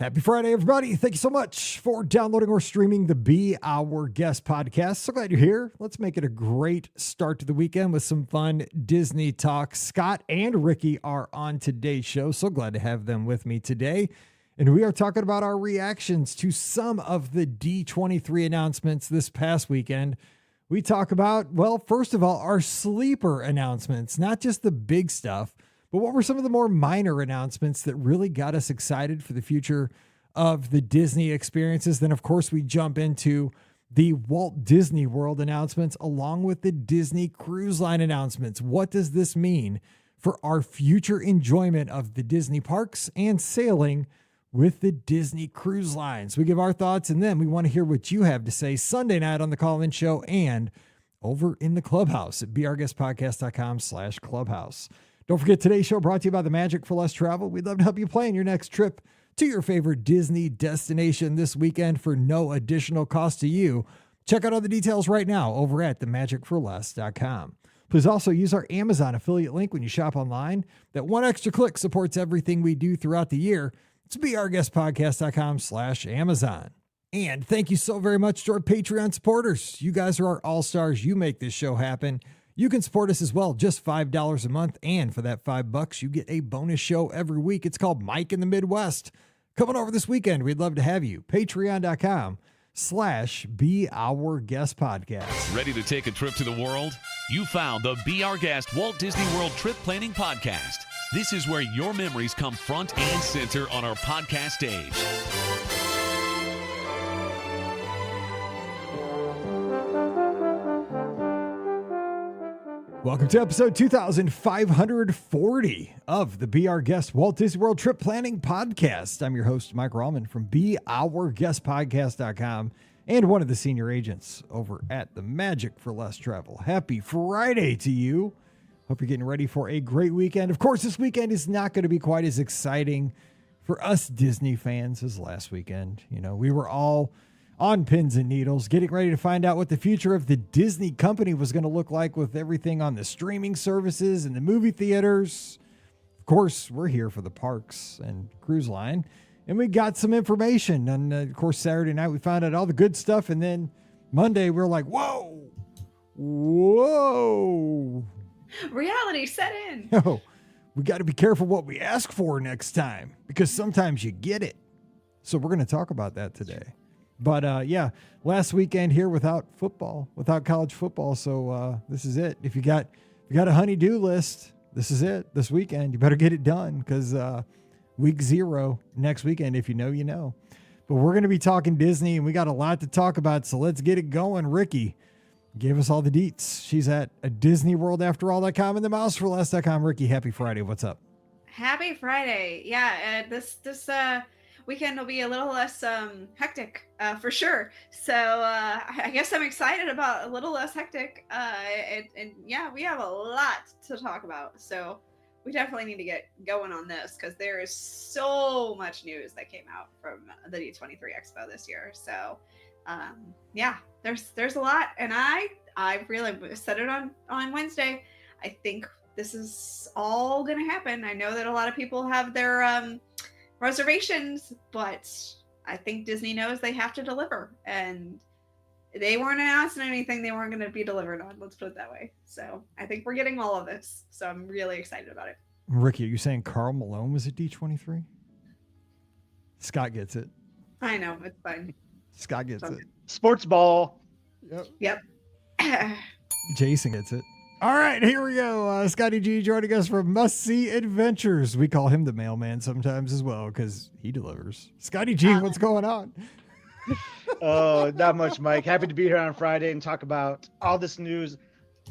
Happy Friday, everybody. Thank you so much for downloading or streaming the Be Our Guest podcast. So glad you're here. Let's make it a great start to the weekend with some fun Disney talk. Scott and Ricky are on today's show. So glad to have them with me today. And we are talking about our reactions to some of the D23 announcements this past weekend. We talk about, well, first of all, our sleeper announcements, not just the big stuff, but what were some of the more minor announcements that really got us excited for the future of the Disney experiences? Then, of course, we jump into the Walt Disney World announcements along with the Disney Cruise Line announcements. What does this mean for our future enjoyment of the Disney parks and sailing with the Disney Cruise Lines? We give our thoughts, and then we want to hear what you have to say Sunday night on the call-in show and over in the clubhouse at beourguestpodcast.com/clubhouse. Don't forget, today's show brought to you by the Magic for Less Travel. We'd love to help you plan your next trip to your favorite Disney destination this weekend for no additional cost to you. Check out all the details right now over at themagicforless.com. Please also use our Amazon affiliate link when you shop online. That one extra click supports everything we do throughout the year. It's beourguestpodcast.com/Amazon. And thank you so very much to our Patreon supporters. You guys are our all-stars. You make this show happen. You can support us as well, just $5 a month. And for that $5, you get a bonus show every week. It's called Mike in the Midwest. Coming over this weekend, we'd love to have you. Patreon.com/Be Our Guest Podcast. Ready to take a trip to the world? You found the Be Our Guest Walt Disney World Trip Planning Podcast. This is where your memories come front and center on our podcast stage. Welcome to episode 2540 of the Be Our Guest Walt Disney World Trip Planning Podcast. I'm your host, Mike Rallman from BeOurGuestPodcast.com and one of the senior agents over at the Magic for Less Travel. Happy Friday to you. Hope you're getting ready for a great weekend. Of course, this weekend is not going to be quite as exciting for us Disney fans as last weekend. You know, we were all on pins and needles, getting ready to find out what the future of the Disney company was going to look like with everything on the streaming services and the movie theaters. Of course, we're here for the parks and cruise line, and we got some information. And of course, Saturday night, we found out all the good stuff. And then Monday, we're like, whoa. Reality set in. No, we got to be careful what we ask for next time, because sometimes you get it. So we're going to talk about that today. But yeah, last weekend here without football, without college football. So this is it. If you got a honey-do list, this is it. This weekend, you better get it done, because week 0 next weekend, if you know, you know. But we're going to be talking Disney, and we got a lot to talk about. So let's get it going. Ricky, give us all the deets. She's at a Disney World after all.com and the mouseforless.com. Ricky, happy Friday. What's up? Happy Friday. Yeah, this weekend will be a little less hectic for sure. So I guess I'm excited about a little less hectic. And yeah, we have a lot to talk about. So we definitely need to get going on this, because there is so much news that came out from the D23 Expo this year. So yeah, there's a lot. And I really said it on Wednesday. I think this is all going to happen. I know that a lot of people have their reservations, but I think Disney knows they have to deliver, and they weren't announcing anything they weren't going to be delivered on. Let's put it that way. So I think we're getting all of this. So I'm really excited about it. Ricky, are you saying Karl Malone was at D23? Scott gets it. I know, it's fine. Scott gets it. Sports ball. Yep. Jason gets it. All right, here we go. Scotty G joining us from Must See Adventures. We call him the mailman sometimes as well, because he delivers. Scotty G, what's going on? Oh, not much, Mike. Happy to be here on Friday and talk about all this news.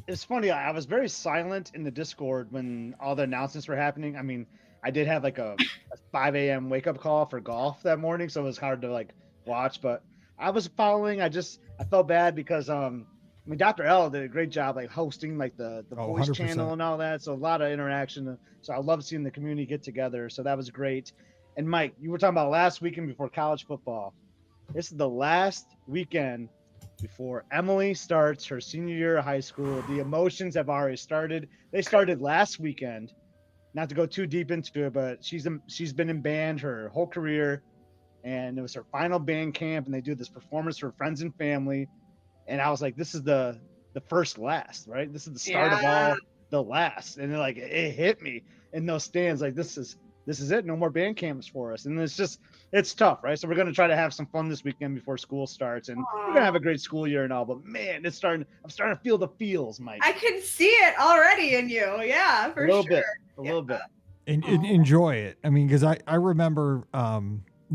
It's funny, I was very silent in the Discord when all the announcements were happening. I mean, I did have like a 5 a.m. wake-up call for golf that morning, so it was hard to like watch, but I was following. I felt bad because I mean, Dr. L did a great job, like hosting like the voice 100%. channel and all that. So a lot of interaction. So I love seeing the community get together. So that was great. And Mike, you were talking about last weekend before college football. This is the last weekend before Emily starts her senior year of high school. The emotions have already started. They started last weekend. Not to go too deep into it, but she's been in band her whole career. and it was her final band camp, and they do this performance for friends and family, and I was like, this is the first last, right? This is the start of all the last, and then, like, it hit me in those stands, like, this is it. No more band camps for us, and it's tough, right? So we're gonna try to have some fun this weekend before school starts, and we're gonna have a great school year and all. But man, I'm starting to feel the feels, Mike. I can see it already in you. Yeah, for sure. A little bit. And enjoy it. I mean, because I remember,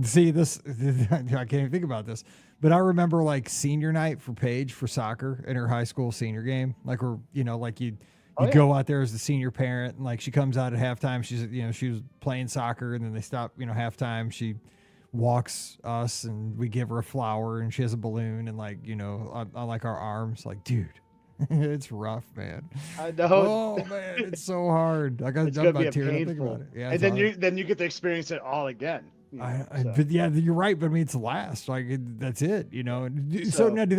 see this, I can't even think about this, but I remember like senior night for Paige for soccer in her high school senior game. Like, we're, like you go out there as the senior parent, and like she comes out at halftime. She was playing soccer, and then they stop, halftime. She walks us, and we give her a flower, and she has a balloon, and like, on like our arms, like, dude. It's rough, man. I know. Oh man, it's so hard. I got to about tears thinking about it. Yeah, and then you get to experience it all again. But yeah, you're right. But I mean, it's the last. Like, that's it. So now, do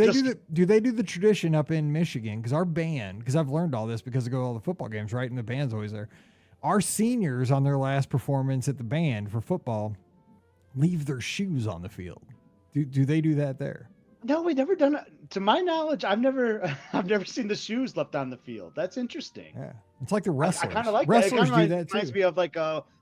they do the tradition up in Michigan? Because our band, because I've learned all this because I go to all the football games, right? And the band's always there. Our seniors on their last performance at the band for football leave their shoes on the field. Do they do that there? No, we've never done it. To my knowledge, I've never seen the shoes left on the field. That's interesting. Yeah, it's like the wrestlers. I kind of like wrestlers that. do that too. Reminds me of like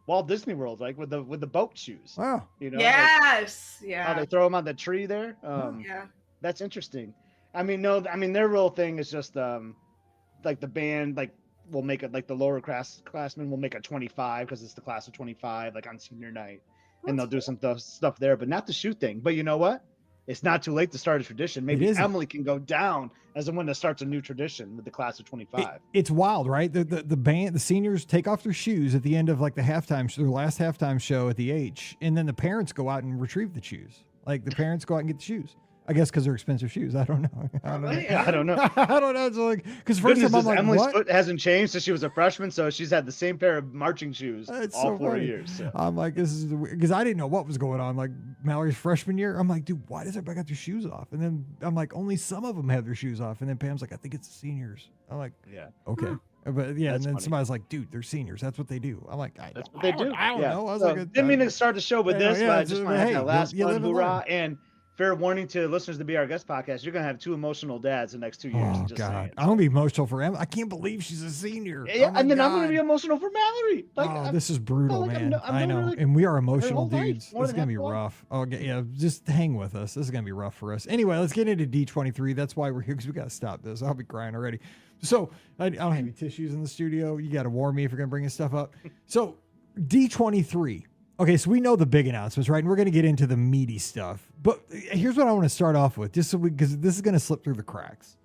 Walt Disney World, like with the boat shoes. Wow. Yes. How they throw them on the tree there. Yeah. That's interesting. I mean, their real thing is just like the band, like, will make it, like the lower classmen will make a 25 because it's the class of 25, like on senior night, and they'll do some stuff there, but not the shoe thing. But you know what? It's not too late to start a tradition. Maybe Emily can go down as the one that starts a new tradition with the class of 25. It's wild, right? The band, the seniors take off their shoes at the end of like the their last halftime show at the H, and then the parents go out and retrieve the shoes. Like the parents go out and get the shoes. I guess because they're expensive shoes. I don't know. I don't know. I don't know. It's like, because first time I'm like, Emily's what? foot hasn't changed since she was a freshman, so she's had the same pair of marching shoes all 4 years. So. I'm like, this is because I didn't know what was going on. Like Mallory's freshman year, I'm like, dude, why does everybody got their shoes off? And then I'm like, only some of them have their shoes off. And then Pam's like, I think it's the seniors. I'm like, yeah, okay. But yeah, and then somebody's like, dude, they're seniors. That's what they do. I'm like, that's what they do. I don't know. I was like, didn't mean to start the show with this, but I just want to have that last one hoorah. And fair warning to listeners to Be Our Guest podcast, you're going to have two emotional dads the next 2 years. Oh, God. I'm going to be emotional for Emma. I can't believe she's a senior. Yeah, and then I'm going to be emotional for Mallory. Like, this is brutal, man. I know. Really, and we are emotional dudes. This is going to be rough. Oh, yeah. Just hang with us. This is going to be rough for us. Anyway, let's get into D23. That's why we're here, because we got to stop this. I'll be crying already. So I don't have any tissues in the studio. You got to warn me if you're going to bring this stuff up. So D23. Okay, so we know the big announcements, right? And we're going to get into the meaty stuff. But here's what I want to start off with, just so because this is going to slip through the cracks.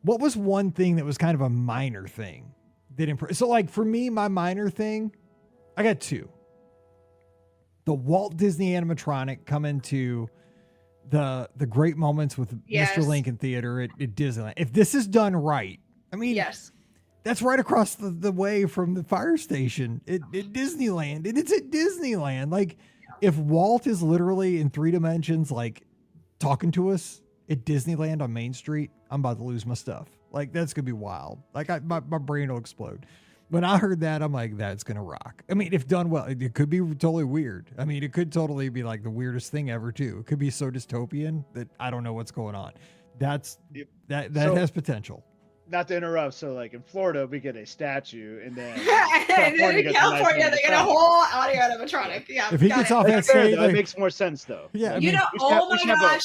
What was one thing that was kind of a minor thing that impressed? So, like, for me, my minor thing, I got two. The Walt Disney animatronic coming to the great moments with Mr. Lincoln Theater at Disneyland. If this is done right, I mean, yes. That's right across the way from the fire station at Disneyland. And it's at Disneyland. Like, if Walt is literally in 3 dimensions, like, talking to us at Disneyland on Main Street, I'm about to lose my stuff. Like, that's going to be wild. Like, my brain will explode. When I heard that, I'm like, that's going to rock. I mean, if done well, it could be totally weird. I mean, it could totally be, like, the weirdest thing ever, too. It could be so dystopian that I don't know what's going on. That has potential. Not to interrupt, so like in Florida, we get a statue, and then California, they get a whole audio animatronic. Yeah, if he gets off that stage, that makes more sense, though. Yeah, I mean, oh my gosh,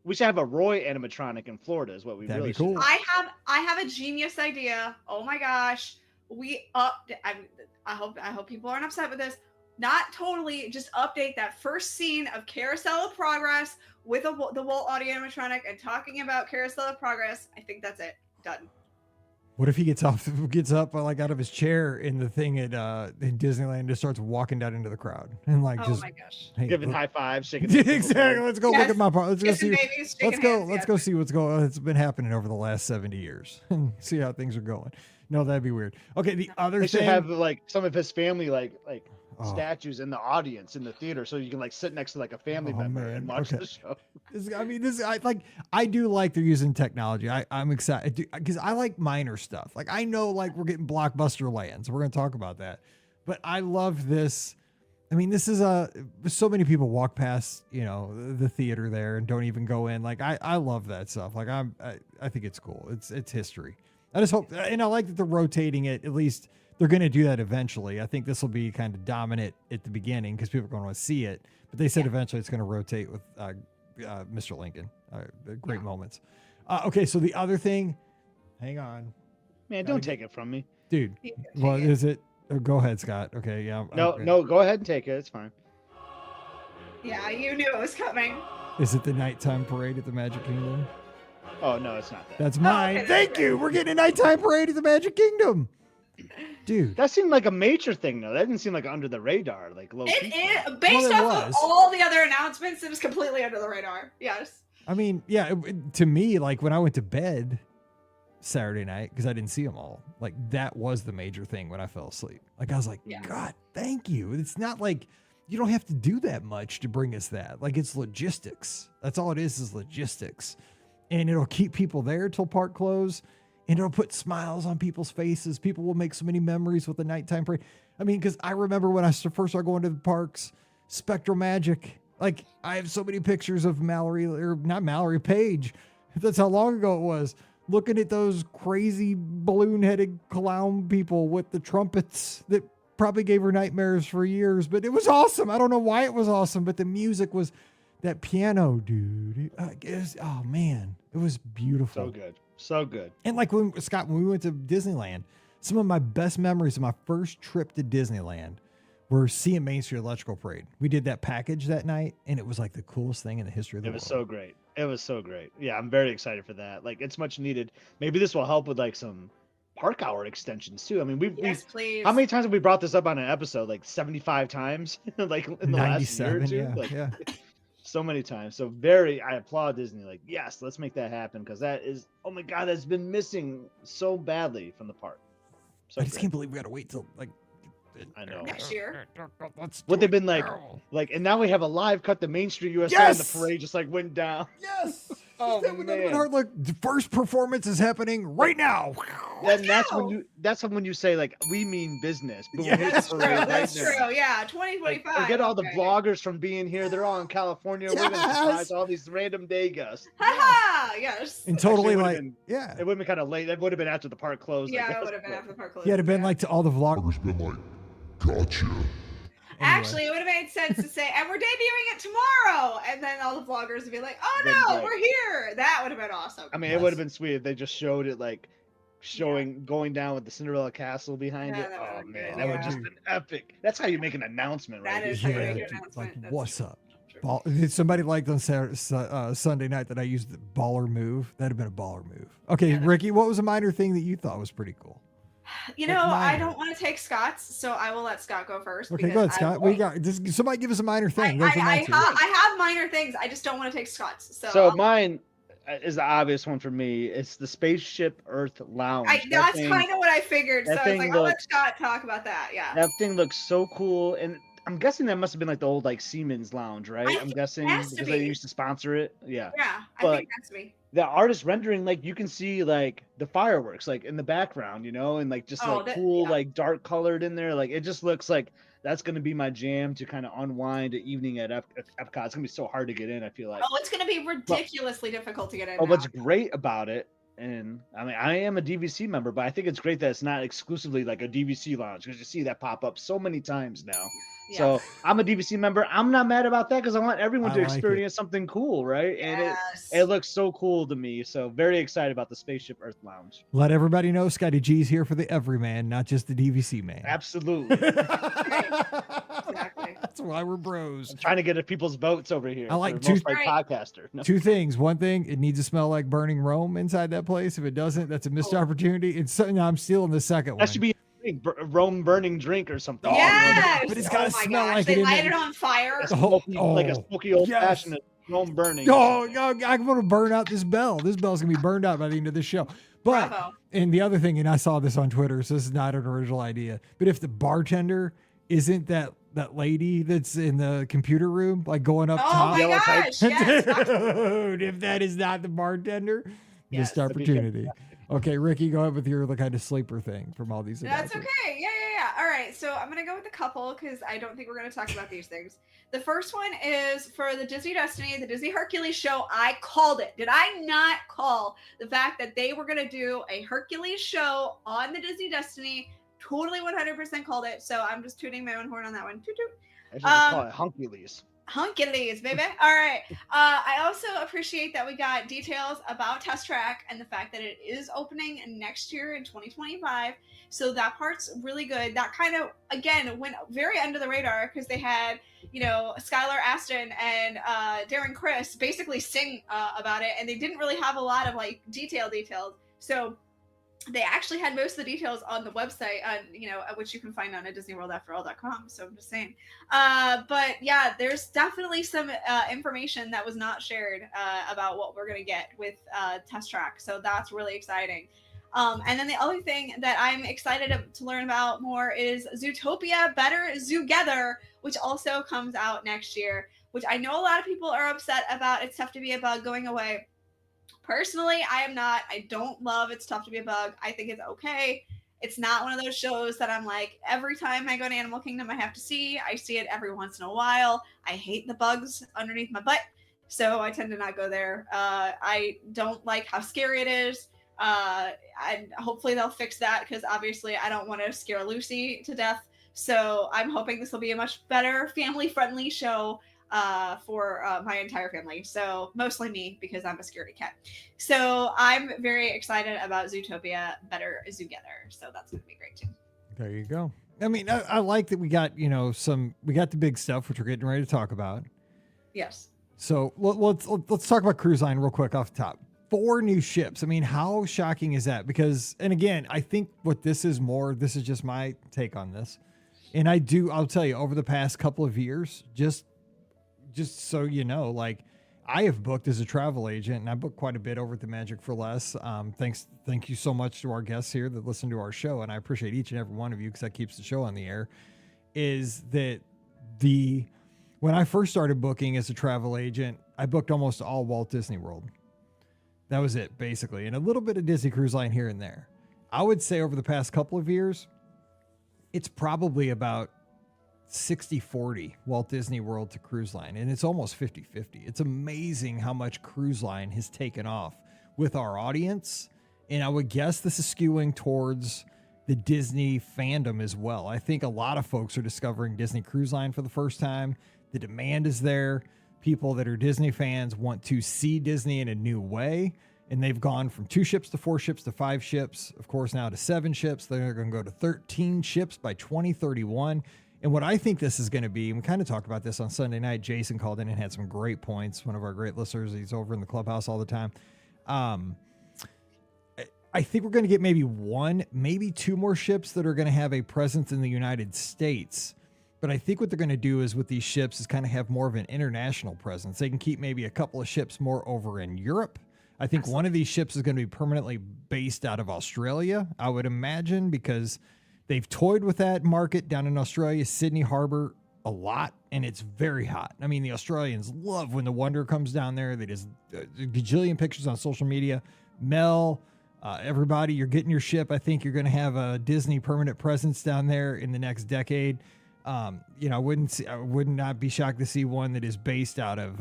we should have a Roy animatronic in Florida. Is what we That'd really be cool. should. I have a genius idea. Oh my gosh, I hope people aren't upset with this. Not totally, just update that first scene of Carousel of Progress with the Walt audio animatronic and talking about Carousel of Progress. I think that's it. Done. What if he gets up like out of his chair in the thing at in Disneyland and just starts walking down into the crowd and like oh my gosh, hey, giving high fives, shaking. Exactly. Let's go look at my part. Let's go see. Let's go see what's going on. It's been happening over the last 70 years and see how things are going. No, that'd be weird. Okay, the other they thing. should have like some of his family like statues in the audience in the theater, so you can like sit next to like a family member and watch the show. I do like they're using technology. I'm excited because I like minor stuff. Like I know like we're getting blockbuster land, so we're gonna talk about that. But I love this I mean, this is so many people walk past, you know, the theater there and don't even go in. Like, I love that stuff. Like, I think it's cool. It's history. I just hope, and I like that they're rotating it. At least they're going to do that eventually. I think this will be kind of dominant at the beginning because people are going to want to see it. But they said eventually it's going to rotate with Mr. Lincoln. Great moments. Okay, so the other thing, hang on. Man, don't take it from me. Dude, what is it? Oh, go ahead, Scott. Okay, yeah. No, go ahead and take it. It's fine. Yeah, you knew it was coming. Is it the nighttime parade at the Magic Kingdom? Oh, no, it's not that. That's mine. Okay, Thank you. We're getting a nighttime parade at the Magic Kingdom. Dude. That seemed like a major thing, though. That didn't seem like under the radar, like low key. Based off of all the other announcements, it was completely under the radar. Yes. I mean, yeah, to me, like when I went to bed Saturday night, because I didn't see them all, like that was the major thing when I fell asleep. Like I was like, God, thank you. It's not like you don't have to do that much to bring us that. Like it's logistics. That's all it is logistics. And it'll keep people there till park close. And it'll put smiles on people's faces. People will make so many memories with the nighttime parade. I mean, because I remember when I first started going to the parks, Spectral Magic. Like, I have so many pictures of Paige. That's how long ago it was. Looking at those crazy balloon-headed clown people with the trumpets that probably gave her nightmares for years. But it was awesome. I don't know why it was awesome, but the music was that piano, dude. Oh, man. It was beautiful. So good. So good. And like when we went to Disneyland, some of my best memories of my first trip to Disneyland were seeing Main Street Electrical Parade. We did that package that night, and it was like the coolest thing in the history of the world. It was so great. It was so great. Yeah, I'm very excited for that. Like, it's much needed. Maybe this will help with like some park hour extensions too. I mean, please. How many times have we brought this up on an episode? Like 75 times, like in the last year or two. Yeah, like, yeah. So many times. So I applaud Disney. Like, yes, let's make that happen because that is, oh my God, that's been missing so badly from the park. So I just can't believe we got to wait till like. I know. Next year. What they've been like, and now we have a live cut to Main Street USA and the parade just like went down. Yes. Oh man. Look, the first performance is happening right now. Then that's when you say like we mean business. But That's true. That's true. Yeah, 2025. Like, forget all the vloggers from being here. They're all in California. We're gonna surprise all these random day guests. Haha, yes. And totally Actually, like, it would have been kind of late. It would have been after the park closed. Yeah, it would have been after the park closed. Yeah, it'd have been like to all the vloggers. Been like, gotcha. Actually, it would have made sense to say, and we're debuting it tomorrow. And then all the vloggers would be like, oh no, we're here. That would have been awesome. I mean, it would have been sweet if they just showed it like going down with the Cinderella castle behind it. Oh man, that would have just been epic. That's how you make an announcement, right? That is how you make an announcement. Like, what's up? Did somebody liked on Sunday night that I used the baller move? That'd have been a baller move. Okay, Ricky, what was a minor thing that you thought was pretty cool? You know, I don't want to take Scott's, so I will let Scott go first. Okay, go ahead, Scott. We got just somebody give us a minor thing. I have minor things. I just don't want to take Scott's. So mine is the obvious one for me. It's the Spaceship Earth Lounge. That's kind of what I figured. So I was like, I'll let Scott talk about that. Yeah. That thing looks so cool, and I'm guessing that must have been like the old like Siemens Lounge, right? I'm guessing because they used to sponsor it. Yeah. Yeah, I think that's me. The artist rendering, like you can see like the fireworks like in the background, you know, and like just cool like dark colored in there. Like it just looks like that's gonna be my jam to kind of unwind an evening at Epcot. It's gonna be so hard to get in, I feel like. Oh, it's gonna be ridiculously difficult to get in. Oh, what's great about it, and I mean I am a DVC member, but I think it's great that it's not exclusively like a DVC lounge because you see that pop up so many times now. Yeah. So I'm a DVC member. I'm not mad about that because I want everyone to experience something cool, right? And it looks so cool to me. So very excited about the Spaceship Earth Lounge. Let everybody know Scotty G's here for the everyman, not just the DVC man. Absolutely. Exactly. That's why we're bros. I'm trying to get at people's votes over here. I like podcaster. No. Two things. One thing, it needs to smell like burning Rome inside that place. If it doesn't, that's a missed opportunity. It's something I'm stealing the second one. That should be Rome burning drink or something. Yes, but it's gotta smell like they light it on fire. Like a smoky old fashioned Rome burning. I'm gonna burn out this bell. This bell's gonna be burned out by the end of the show. But and the other thing, and I saw this on Twitter, so this is not an original idea. But if the bartender isn't that lady that's in the computer room, like going up top, my gosh, yes. Dude, if that is not the bartender, missed opportunity. Okay, Ricky, go ahead with your kind of sleeper thing from all these. That's okay. Yeah. All right, so I'm gonna go with a couple because I don't think we're gonna talk about these things. The first one is for the Disney Destiny, the Disney Hercules show. I called it. Did I not call the fact that they were gonna do a Hercules show on the Disney Destiny? Totally 100% called it. So I'm just tooting my own horn on that one. Toot toot. I should just call it Hunkules. Hunkies, baby. All right. I also appreciate that we got details about Test Track and the fact that it is opening next year in 2025. So that part's really good. That kind of, again, went very under the radar because they had, Skylar Aston and Darren Criss basically sing about it, and they didn't really have a lot of like details. So they actually had most of the details on the website, which you can find on DisneyWorldAfterAll.com. So I'm just saying. But yeah, there's definitely some information that was not shared about what we're going to get with Test Track. So that's really exciting. And then the other thing that I'm excited to learn about more is Zootopia Better Zoogether, which also comes out next year, which I know a lot of people are upset about. It's Tough to Be a Bug going away. Personally, I am not. I don't love It's Tough to Be a Bug. I think it's okay. It's not one of those shows that I'm like, every time I go to Animal Kingdom, I have to see. I see it every once in a while. I hate the bugs underneath my butt, so I tend to not go there. I don't like how scary it is. And hopefully they'll fix that because obviously I don't want to scare Lucy to death. So I'm hoping this will be a much better family-friendly show for my entire family. So mostly me because I'm a scaredy cat. So I'm very excited about Zootopia Better Zoogether. So that's going to be great too. There you go. I mean, I like that we got, we got the big stuff, which we're getting ready to talk about. Yes. So let's talk about Cruise Line real quick off the top. 4 new ships. I mean, how shocking is that? Because, and again, I think what this is just my take on this. And I'll tell you, over the past couple of years, just so you know, like I have booked as a travel agent, and I booked quite a bit over at the Magic for Less. Thank you so much to our guests here that listen to our show, and I appreciate each and every one of you because that keeps the show on the air. Is that when I first started booking as a travel agent, I booked almost all Walt Disney World. That was it, basically, and a little bit of Disney Cruise Line here and there. I would say over the past couple of years, it's probably about 60-40 Walt Disney World to Cruise Line, and it's almost 50-50. It's amazing how much Cruise Line has taken off with our audience, and I would guess this is skewing towards the Disney fandom as well. I think a lot of folks are discovering Disney Cruise Line for the first time. The demand is there. People that are Disney fans want to see Disney in a new way, and they've gone from 2 ships to 4 ships to 5 ships, of course now to 7 ships. They're going to go to 13 ships by 2031. And what I think this is going to be, and we kind of talked about this on Sunday night. Jason called in and had some great points. One of our great listeners. He's over in the clubhouse all the time. I think we're going to get maybe 1, maybe 2 more ships that are going to have a presence in the United States. But I think what they're going to do is with these ships is kind of have more of an international presence. They can keep maybe a couple of ships more over in Europe. I think one of these ships is going to be permanently based out of Australia, I would imagine, because they've toyed with that market down in Australia, Sydney Harbor, a lot, and it's very hot. I mean, the Australians love when the Wonder comes down there. They just a gajillion pictures on social media. Mel, everybody, you're getting your ship. I think you're going to have a Disney permanent presence down there in the next decade. I would not be shocked to see one that is based out of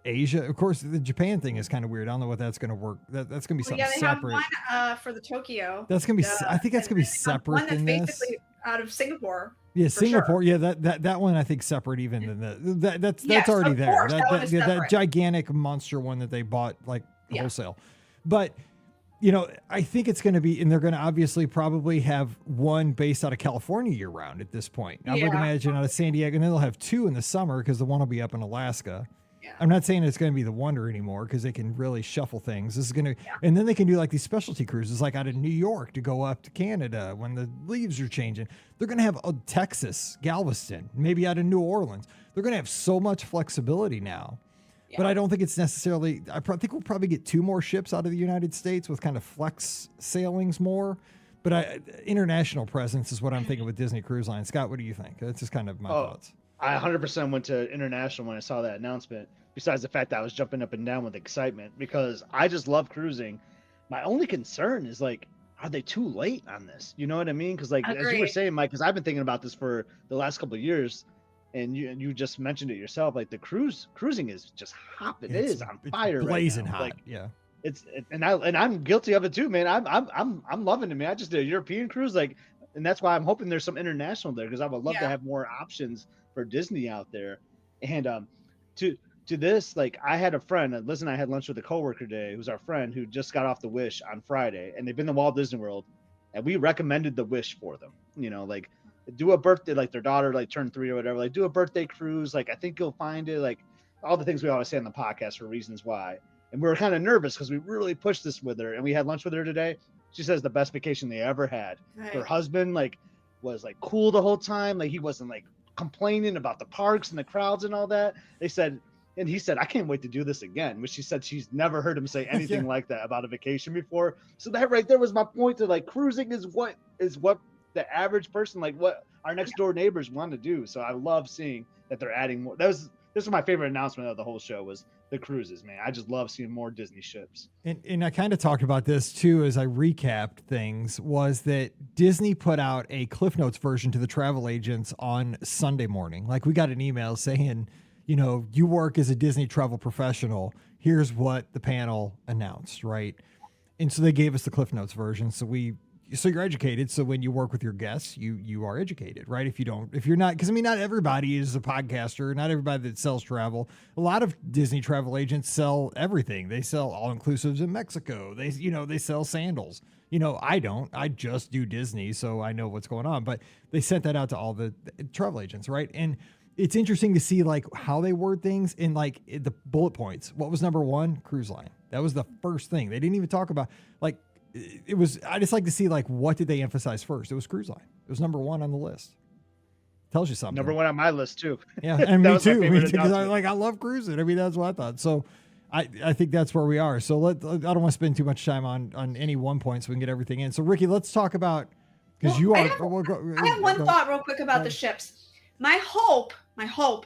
Asia. Of course, the Japan thing is kind of weird. I don't know what that's going to work. That's going to be something separate. Have one for the Tokyo. That's going to be. I think that's going to be separate than this. Basically out of Singapore. Yeah, Singapore. Sure. Yeah, that one I think separate even than that's already there. That gigantic monster one that they bought like wholesale, but. I think it's going to be, and they're going to obviously probably have one based out of California year round at this point. I would imagine out of San Diego, and then they'll have 2 in the summer because the one will be up in Alaska. Yeah. I'm not saying it's going to be the Wonder anymore because they can really shuffle things. This is going to, and then they can do like these specialty cruises, like out of New York to go up to Canada when the leaves are changing. They're going to have Texas, Galveston, maybe out of New Orleans. They're going to have so much flexibility now. Yeah. But I don't think it's necessarily, think we'll probably get 2 more ships out of the United States with kind of flex sailings more. But international presence is what I'm thinking with Disney Cruise Line. Scott, what do you think? That's just kind of my thoughts. I 100% went to international when I saw that announcement, besides the fact that I was jumping up and down with excitement because I just love cruising. My only concern is like, are they too late on this? You know what I mean? Because like as you were Agree. saying, Mike, because I've been thinking about this for the last couple of years, and you just mentioned it yourself. Like the cruising is just hot. It is on fire right blazing now. hot. Like Yeah. and I'm guilty of it too, man. I'm loving it, man. I just did a European cruise, like, and that's why I'm hoping there's some international there because I would love to have more options for Disney out there. And to this, like, I had a friend. Liz and I had lunch with a coworker today, who's our friend who just got off the Wish on Friday, and they've been to Walt Disney World, and we recommended the Wish for them. You know, like do a birthday, like their daughter like turned 3 or whatever. Like do a birthday cruise. Like I think you'll find it. Like all the things we always say on the podcast for reasons why. And we were kind of nervous because we really pushed this with her, and we had lunch with her today. She says the best vacation they ever had. Right. Her husband like was like cool the whole time. Like he wasn't like complaining about the parks and the crowds and all that. They said, and he said, I can't wait to do this again, which she said she's never heard him say anything like that about a vacation before. So that right there was my point to like cruising is what the average person, like what our next door neighbors want to do. So I love seeing that they're adding more. This was my favorite announcement of the whole show was the cruises, man. I just love seeing more Disney ships. And I kind of talked about this too as I recapped things, was that Disney put out a Cliff Notes version to the travel agents on Sunday morning. Like we got an email saying, you know, you work as a Disney travel professional. Here's what the panel announced, right? And so they gave us the Cliff Notes version. So you're educated. So when you work with your guests, you are educated, right? If you're not, because I mean, not everybody is a podcaster, not everybody that sells travel. A lot of Disney travel agents sell everything. They sell all inclusives in Mexico. They sell sandals. You know, I don't. I just do Disney, so I know what's going on. But they sent that out to all the travel agents, right? And it's interesting to see like how they word things in like the bullet points. What was number one? Cruise line. That was the first thing. They didn't even talk about like. It was, I just like to see like what did they emphasize first? It was cruise line. It was number one on the list. Tells you something. Number one on my list too. Yeah, and me too. Because I love cruising. I mean, that's what I thought. So I think that's where we are. So I don't want to spend too much time on any one point so we can get everything in. So Ricky, let's talk about because I have one thought real quick about the ships. My hope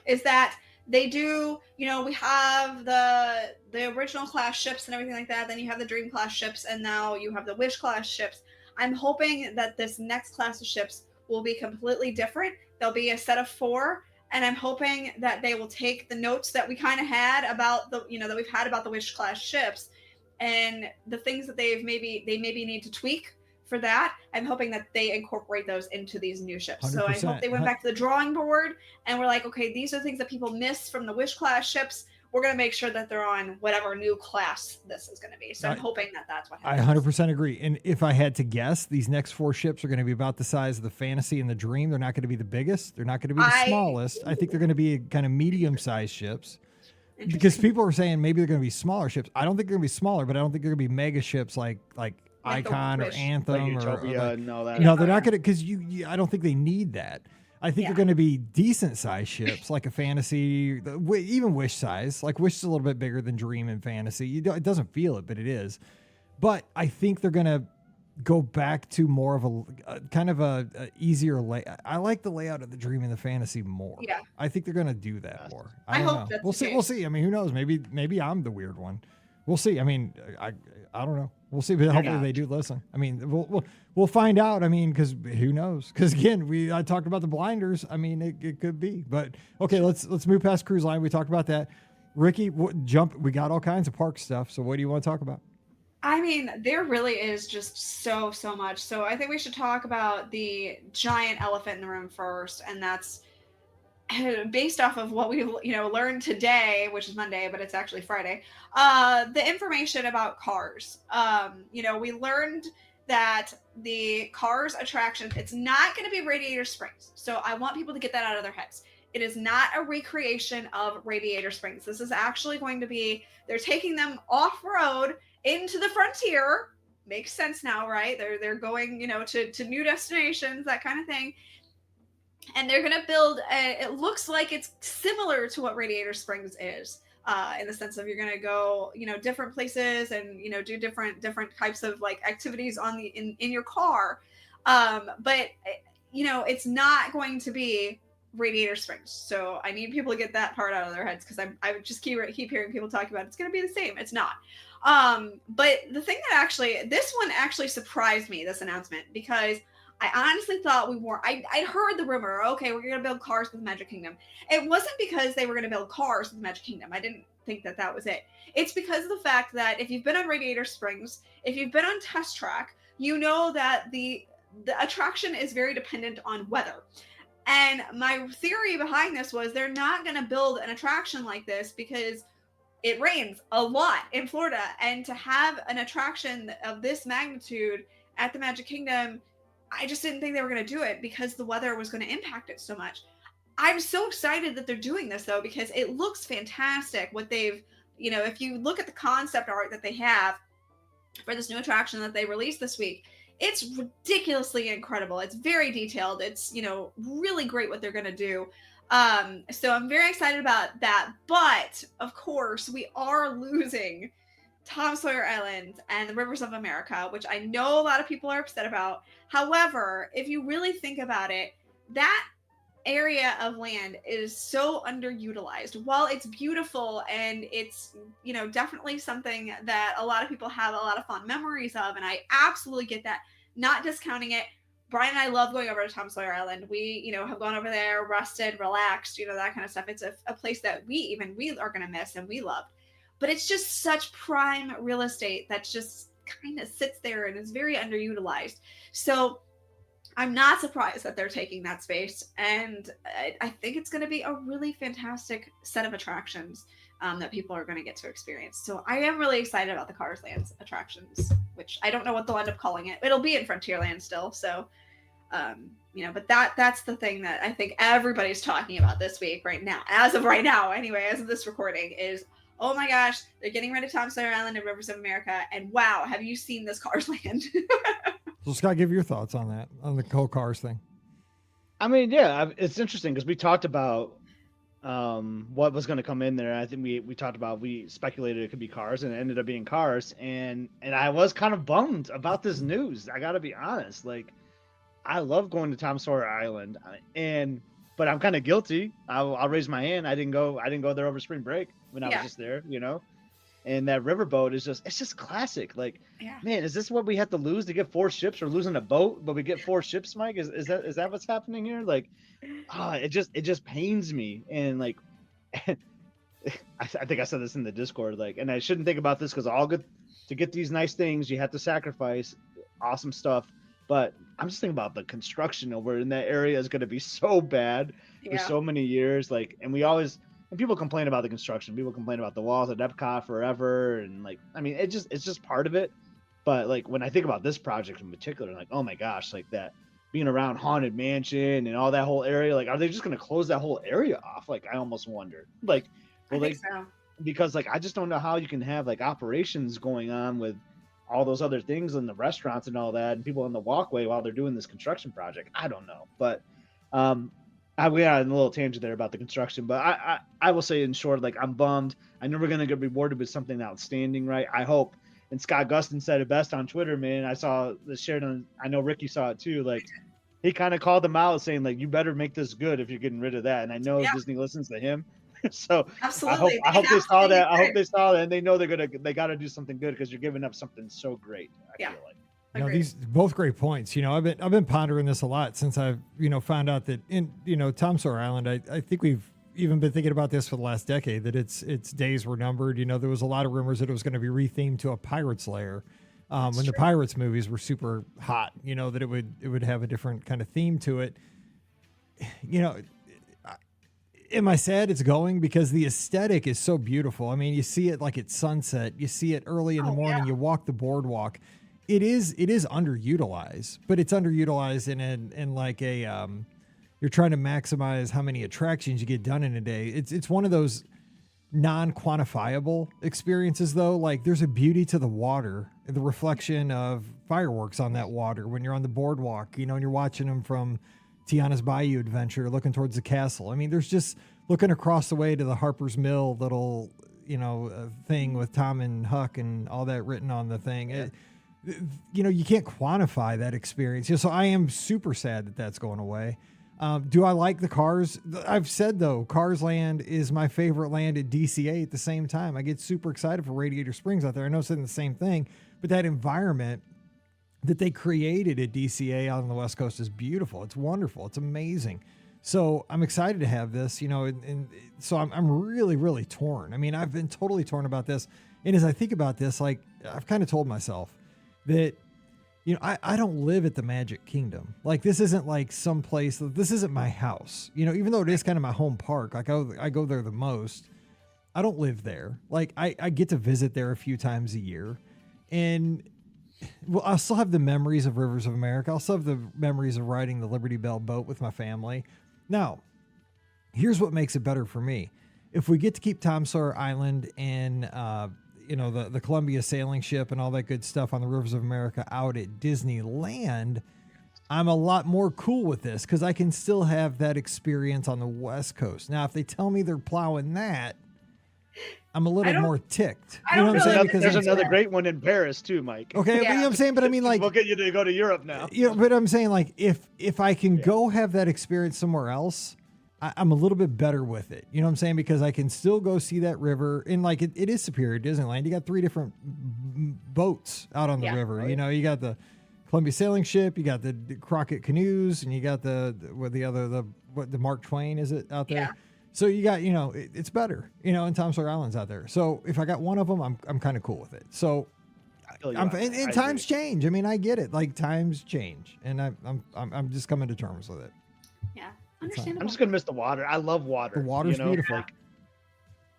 is that they do, you know, we have the original class ships and everything like that. Then you have the Dream class ships, and now you have the Wish class ships. I'm hoping that this next class of ships will be completely different. There'll be a set of 4, and I'm hoping that they will take the notes that we kind of had about that we've had about the Wish class ships, and the things that they maybe need to tweak for that. I'm hoping that they incorporate those into these new ships. 100%. So I hope they went back to the drawing board and we're like, okay, these are things that people miss from the Wish class ships. We're going to make sure that they're on whatever new class this is going to be. So I'm hoping that that's what happens. I 100% agree. And if I had to guess, these next 4 ships are going to be about the size of the Fantasy and the Dream. They're not going to be the biggest. They're not going to be the smallest. I think they're going to be kind of medium-sized ships. Because people are saying maybe they're going to be smaller ships. I don't think they're going to be smaller, but I don't think they're going to be mega ships like Icon or Anthem or and all that. No, they're not going to, because I don't think they need that. I think they're going to be decent sized ships like a Fantasy, even Wish size. Like Wish is a little bit bigger than Dream and Fantasy. It doesn't feel it, but it is. But I think they're going to go back to more of a kind of a easier layout. I like the layout of the Dream and the Fantasy more. Yeah, I think they're going to do that more. I hope that's we'll see. We'll see. I mean, who knows? Maybe I'm the weird one. We'll see. I mean, I don't know. We'll see, but hopefully they do listen. I mean, we'll find out. I mean, because who knows? Because again, I talked about the blinders. I mean, it could be. But okay, let's move past cruise line. We talked about that. Ricky, we got all kinds of park stuff. So what do you want to talk about? I mean, there really is just so much. So I think we should talk about the giant elephant in the room first, and that's based off of what we've learned today, which is Monday, but it's actually Friday. The information about Cars. We learned that the Cars attraction, it's not going to be Radiator Springs. So I want people to get that out of their heads. It is not a recreation of Radiator Springs. This is actually going to be, they're taking them off-road into the frontier. Makes sense now, right? They're going, to new destinations, that kind of thing. And they're going to build, it looks like it's similar to what Radiator Springs is, in the sense of you're going to go, different places and, do different types of like activities in your car. But, it's not going to be Radiator Springs. So I need people to get that part out of their heads, because I just keep hearing people talk about it's going to be the same. It's not. But the thing that this one actually surprised me, this announcement, because I honestly thought I'd heard the rumor, okay, we're going to build cars with the Magic Kingdom. It wasn't because they were going to build cars with the Magic Kingdom. I didn't think that was it. It's because of the fact that if you've been on Radiator Springs, if you've been on Test Track, you know that the attraction is very dependent on weather. And my theory behind this was they're not going to build an attraction like this because it rains a lot in Florida. And to have an attraction of this magnitude at the Magic Kingdom, I just didn't think they were going to do it because the weather was going to impact it so much. I'm so excited that they're doing this, though, because it looks fantastic. What they've, if you look at the concept art that they have for this new attraction that they released this week, it's ridiculously incredible. It's very detailed. It's, really great what they're going to do. So I'm very excited about that. But of course, we are losing Tom Sawyer Island and the Rivers of America, which I know a lot of people are upset about. However, if you really think about it, that area of land is so underutilized. While it's beautiful and it's, definitely something that a lot of people have a lot of fond memories of, and I absolutely get that, not discounting it. Brian and I love going over to Tom Sawyer Island. We, have gone over there, rested, relaxed, that kind of stuff. It's a place that we are going to miss and we loved. But it's just such prime real estate that just kind of sits there and is very underutilized. So I'm not surprised that they're taking that space. And I think it's going to be a really fantastic set of attractions that people are going to get to experience. So I am really excited about the Cars Land attractions, which I don't know what they'll end up calling it. It'll be in Frontierland still. So, but that's the thing that I think everybody's talking about this week right now, as of right now, anyway, as of this recording, is, oh my gosh, they're getting rid of Tom Sawyer Island and Rivers of America. And wow, have you seen this Cars Land? So Scott, give your thoughts on that, on the whole Cars thing. I mean, yeah, it's interesting because we talked about what was going to come in there. I think we talked about, we speculated it could be Cars, and it ended up being Cars. And I was kind of bummed about this news. I got to be honest. Like, I love going to Tom Sawyer Island, but I'm kind of guilty. I'll raise my hand. I didn't go there over spring break when I was just there, And that riverboat is just classic. Like, man, is this what we have to lose to get 4 ships? Or losing a boat, but we get 4 ships, Mike? Is that what's happening here? Like, it just pains me. And like, I think I said this in the Discord, like, and I shouldn't think about this because all good to get these nice things, you have to sacrifice awesome stuff. But I'm just thinking about the construction over in that area is going to be so bad for so many years. Like, and people complain about the construction. People complain about the walls at Epcot forever. And like, I mean, it's just part of it. But like, when I think about this project in particular, like, oh my gosh, like that being around Haunted Mansion and all that whole area, like, are they just going to close that whole area off? Like, I almost wonder, like, well, I think so. Because like, I just don't know how you can have like operations going on with all those other things in the restaurants and all that, and people on the walkway while they're doing this construction project. I don't know. But, we had a little tangent there about the construction, but I will say in short, like, I'm bummed. I know we're going to get rewarded with something outstanding, right? I hope. And Scott Gustin said it best on Twitter, man. I saw this shared on, I know Ricky saw it too. Like, he kind of called them out saying, like, you better make this good if you're getting rid of that. And I know Disney listens to him. So absolutely. I hope they saw that. I hope they saw that, and they know they got to do something good because you're giving up something so great. I feel like. These both great points. I've been pondering this a lot since I've found out that in Tom Sawyer Island. I think we've even been thinking about this for the last decade, that its days were numbered. There was a lot of rumors that it was going to be rethemed to a pirate's lair when the Pirates movies were super hot. That it would have a different kind of theme to it. Am I sad it's going? Because the aesthetic is so beautiful. I mean, you see it like at sunset. You see it early in the morning. You walk the boardwalk. It is underutilized, but it's underutilized in like a you're trying to maximize how many attractions you get done in a day. It's one of those non-quantifiable experiences though. Like, there's a beauty to the water, the reflection of fireworks on that water when you're on the boardwalk, and you're watching them from Tiana's Bayou Adventure, looking towards the castle. I mean, there's just looking across the way to the Harper's Mill little, thing with Tom and Huck and all that written on the thing. You can't quantify that experience. So I am super sad that that's going away. Do I like the cars? I've said though, Cars Land is my favorite land at DCA at the same time. I get super excited for Radiator Springs out there. I know it's saying the same thing, but that environment that they created at DCA out on the West Coast is beautiful. It's wonderful. It's amazing. So I'm excited to have this, and so I'm really, really torn. I mean, I've been totally torn about this. And as I think about this, like I've kind of told myself that, I don't live at the Magic Kingdom. Like this isn't like some place, this isn't my house, even though it is kind of my home park. Like I go there the most. I don't live there. Like I get to visit there a few times a year, and I'll still have the memories of Rivers of America. I'll still have the memories of riding the Liberty Bell boat with my family. Now, here's what makes it better for me. If we get to keep Tom Sawyer Island and, the Columbia sailing ship and all that good stuff on the Rivers of America out at Disneyland, I'm a lot more cool with this because I can still have that experience on the West Coast. Now, if they tell me they're plowing that, I'm a little more ticked. I don't know. Because there's another great one in Paris too, Mike. Okay, Yeah. But I'm saying, but I mean, like, we'll get you to go to Europe now. But I'm saying, like, if I can go have that experience somewhere else, I'm a little bit better with it. You know what I'm saying? Because I can still go see that river, and like it is Superior Disneyland. You got 3 different boats out on the river. Right. You got the Columbia sailing ship, you got the Crockett canoes, and you got the Mark Twain is it out there? Yeah. So you got, it's better, and Tom Sawyer Island's out there. So if I got one of them, I'm kind of cool with it. So and times change. I mean, I get it. Like times change, and I'm just coming to terms with it. Yeah, understandable. I'm just gonna miss the water. I love water. The water's beautiful.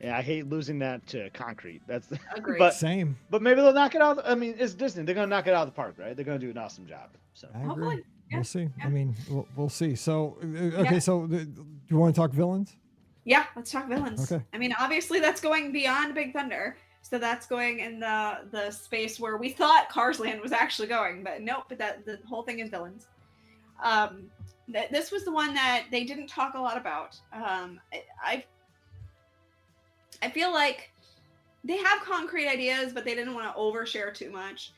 Yeah, I hate losing that to concrete. That's agreed. But same. But maybe they'll knock it out. I mean, it's Disney. They're gonna knock it out of the park, right? They're gonna do an awesome job. So I agree. Hopefully. Yeah. We'll see. Yeah. I mean, we'll see. So okay, so do you want to talk villains? Yeah, let's talk villains. Okay. I mean, obviously that's going beyond Big Thunder. So that's going in the space where we thought Cars Land was actually going, but nope, but the whole thing is villains. This was the one that they didn't talk a lot about. I feel like they have concrete ideas, but they didn't want to overshare too much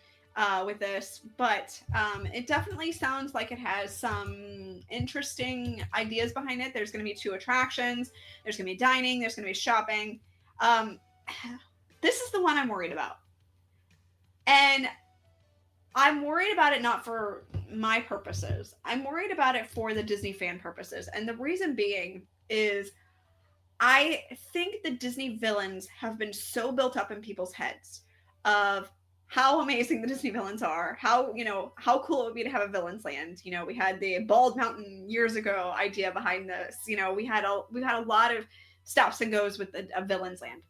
with this. But it definitely sounds like it has some interesting ideas behind it. There's going to be 2 attractions. There's going to be dining. There's going to be shopping. This is the one I'm worried about. And I'm worried about it not for my purposes. I'm worried about it for the Disney fan purposes. And the reason being is I think the Disney villains have been so built up in people's heads of how amazing the Disney villains are, how cool it would be to have a villains land. We had the Bald Mountain years ago idea behind this. We had a lot of stops and goes with a villains land.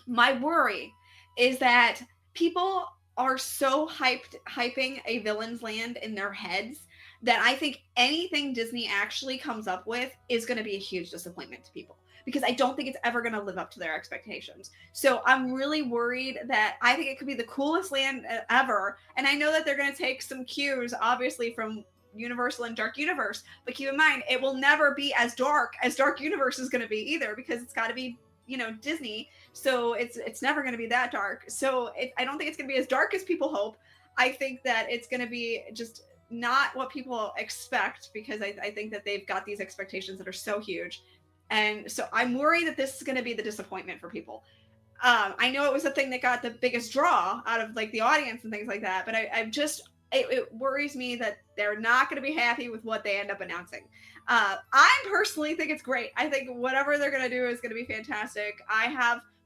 My worry is that people are so hyping a villains land in their heads that I think anything Disney actually comes up with is going to be a huge disappointment to people, because I don't think it's ever going to live up to their expectations. So I'm really worried that I think it could be the coolest land ever. And I know that they're going to take some cues, obviously, from Universal and Dark Universe, but keep in mind, it will never be as Dark Universe is going to be either, because it's got to be, Disney. So it's never going to be that dark. So I don't think it's going to be as dark as people hope. I think that it's going to be just not what people expect, because I think that they've got these expectations that are so huge. And so I'm worried that this is going to be the disappointment for people. I know it was the thing that got the biggest draw out of like the audience and things like that, but it worries me that they're not going to be happy with what they end up announcing. I personally think it's great. I think whatever they're going to do is going to be fantastic.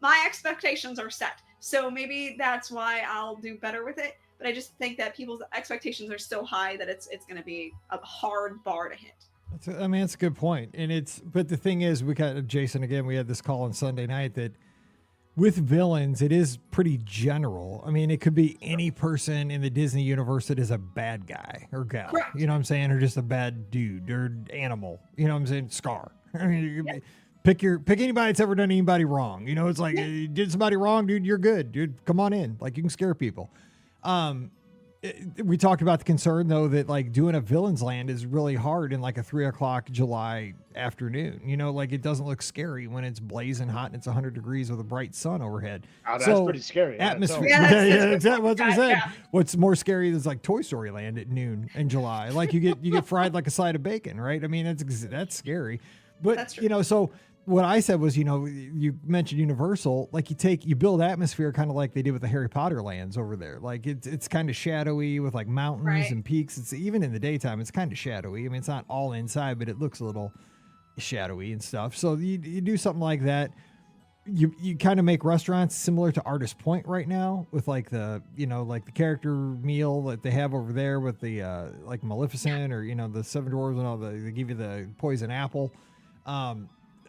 My expectations are set, so maybe that's why I'll do better with it. But I just think that people's expectations are so high that it's going to be a hard bar to hit. That's a good point. But the thing is, we got Jason again. We had this call on Sunday night that with villains, it is pretty general. I mean, it could be any person in the Disney universe that is a bad guy or gal. Correct. You know what I'm saying? Or just a bad dude or animal. You know what I'm saying? Scar. I mean, pick anybody that's ever done anybody wrong. It's like, you did somebody wrong, dude, you're good. Dude, come on in. Like, you can scare people. We talked about the concern though that like doing a Villains Land is really hard in like a 3:00 July afternoon. You know, like it doesn't look scary when it's blazing hot and it's 100 degrees with a bright sun overhead. Oh, that's pretty scary. Atmosphere. Yeah, Yeah, exactly what we said. yeah. What's more scary is like Toy Story Land at noon in July. Like you get fried like a side of bacon, right? I mean, that's scary. But That's true. you know, so what I said was, you know, you mentioned Universal, like you build atmosphere kind of like they did with the Harry Potter lands over there. Like it's kind of shadowy with like mountains Right. and peaks. It's even in the daytime, it's kind of shadowy. I mean, it's not all inside, but it looks a little shadowy and stuff. So you do something like that. You kind of make restaurants similar to Artist Point right now with like the, you know, like the character meal that they have over there with the like Maleficent or, you know, the Seven Dwarfs and all they give you the poison apple.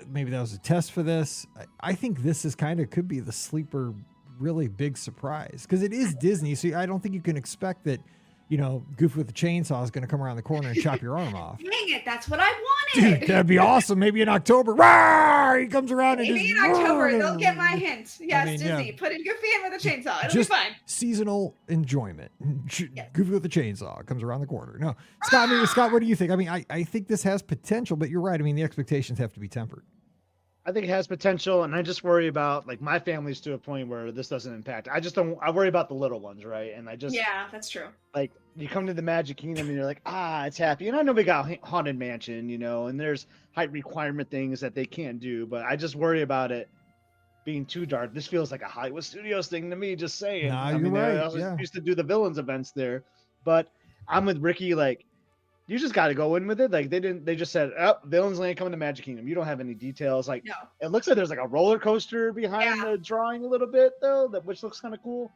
Maybe that was a test for this. I think this is kind of could be the sleeper, really big surprise because it is Disney. So I don't think you can expect that, you know, Goofy with the chainsaw is going to come around the corner and chop your arm off. Dang it, that's what I wanted. Dude, that'd be awesome. Maybe in October, rawr, he comes around and Maybe just, in October rawr. they'll get my hint. Yes, mean, Disney, yeah. put in Goofy in with a chainsaw. It'll Just be fine. seasonal enjoyment. Yes. Goofy with the chainsaw comes around the corner. No, Scott. I mean, Scott, what do you think? I mean, I think this has potential, but you're right. I mean, the expectations have to be tempered. I think it has potential, and I just worry about like my family's to a point where this doesn't impact. I worry about the little ones, right? And I just Yeah, that's true. like you come to the Magic Kingdom and you're like, it's happy. And I know we got Haunted Mansion, you know, and there's height requirement things that they can't do, but I just worry about it being too dark. This feels like a Hollywood Studios thing to me, just saying. Nah, I you're mean, right, I also yeah. used to do the villains events there, but I'm with Ricky. Like, you just got to go in with it. Like they just said, Villains Land coming to Magic Kingdom. You don't have any details. Like No. it looks like there's like a roller coaster behind Yeah. the drawing a little bit though, which looks kind of cool.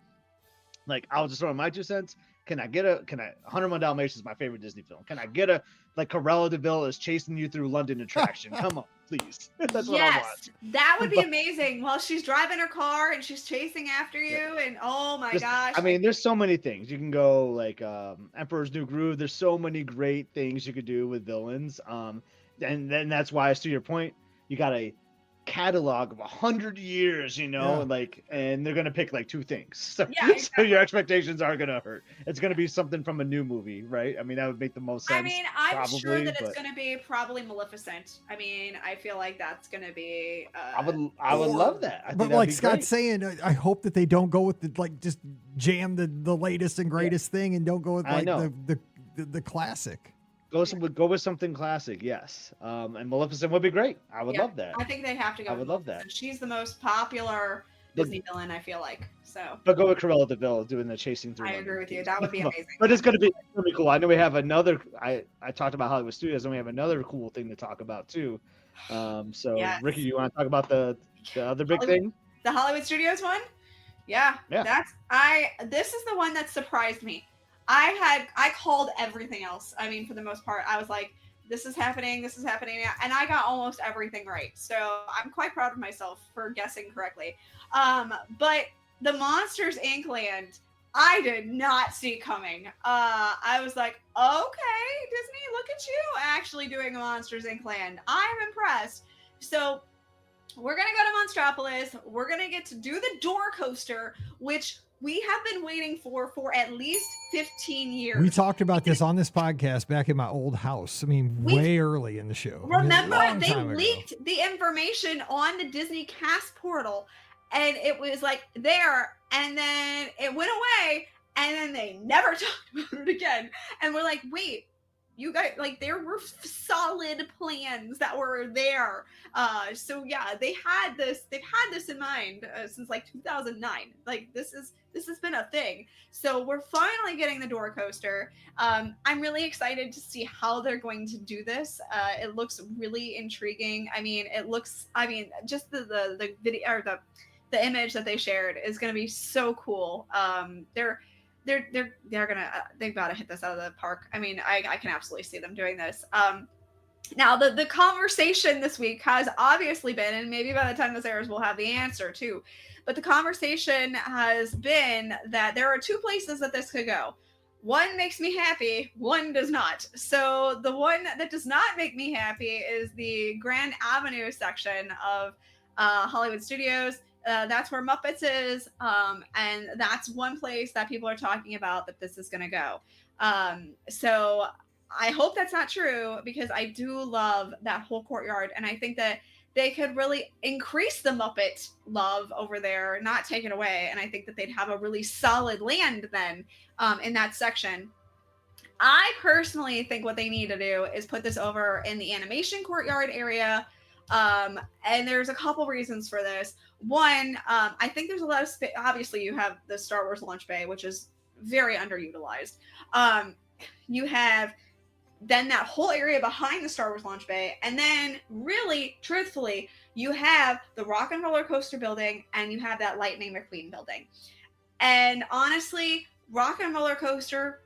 Like I'll just throw in my 2 cents. 101 Dalmatians is my favorite Disney film. Can I get like Cruella de Vil is chasing you through London attraction? Come on, please. That's what I want. Yes, that would be amazing. While she's driving her car and she's chasing after you, and oh my gosh. I mean, there's so many things. You can go like Emperor's New Groove. There's so many great things you could do with villains. And then that's why, to your point, you got a catalog of 100 years, you know, Yeah. and they're gonna pick like 2 things. So, Yeah, so exactly. your expectations are gonna hurt. It's gonna be something from a new movie, right? I mean, that would make the most sense. I mean, I'm sure probably, that it's but- going to be probably Maleficent. I mean, I feel like that's going to be. I would love that. I think But that'd like be Scott's great. saying, I hope that they don't go with the like just jam the latest and greatest thing and don't go with I like know. the classic. Go with something classic, yes. And Maleficent would be great. I would Yeah, love that. I think they have to go. I with would love Maleficent. that. She's the most popular But- Disney villain, I feel like. So But go with Cruella de Vil doing the chasing through. I London, agree with you. please. That would be amazing. But it's gonna be cool. I know we have another. I talked about Hollywood Studios, and we have another cool thing to talk about too. So Yes. Ricky, you want to talk about the other big Hollywood- thing? The Hollywood Studios one? Yeah. Yeah. This is the one that surprised me. I called everything else. I mean, for the most part, I was like, this is happening, and I got almost everything right. So I'm quite proud of myself for guessing correctly. But the Monsters Inc. land, I did not see coming. I was like, okay, Disney, look at you actually doing a Monsters Inc. land. I'm impressed. So we're gonna go to Monstropolis. We're gonna get to do the door coaster, which we have been waiting for at least 15 years. We talked about this on this podcast back in my old house. I mean, way early in the show. I mean, a Remember, long they time ago. leaked the information on the Disney Cast portal, and it was like there, and then it went away, and then they never talked about it again. And we're like, wait, you guys, like, there were solid plans that were there. So yeah, they've had this in mind since like 2009. Like this has been a thing. So we're finally getting the door coaster. I'm really excited to see how they're going to do this. It looks really intriguing. Just the video or the image that they shared is going to be so cool. They've got to hit this out of the park. I mean, I can absolutely see them doing this. Now the conversation this week has obviously been, and maybe by the time this airs, we'll have the answer too. But the conversation has been that there are 2 places that this could go. One makes me happy, one does not. So the one that does not make me happy is the Grand Avenue section of Hollywood Studios. That's where Muppets is. And that's one place that people are talking about that this is going to go. So I hope that's not true, because I do love that whole courtyard. And I think that they could really increase the Muppet love over there, not take it away. And I think that they'd have a really solid land then in that section. I personally think what they need to do is put this over in the animation courtyard area. And there's a couple reasons for this. One, I think there's a lot of space. Obviously, you have the Star Wars launch bay, which is very underutilized. You have then that whole area behind the Star Wars launch bay. And then really, truthfully, you have the Rock and Roller Coaster building, and you have that Lightning McQueen building. And honestly, Rock and Roller Coaster,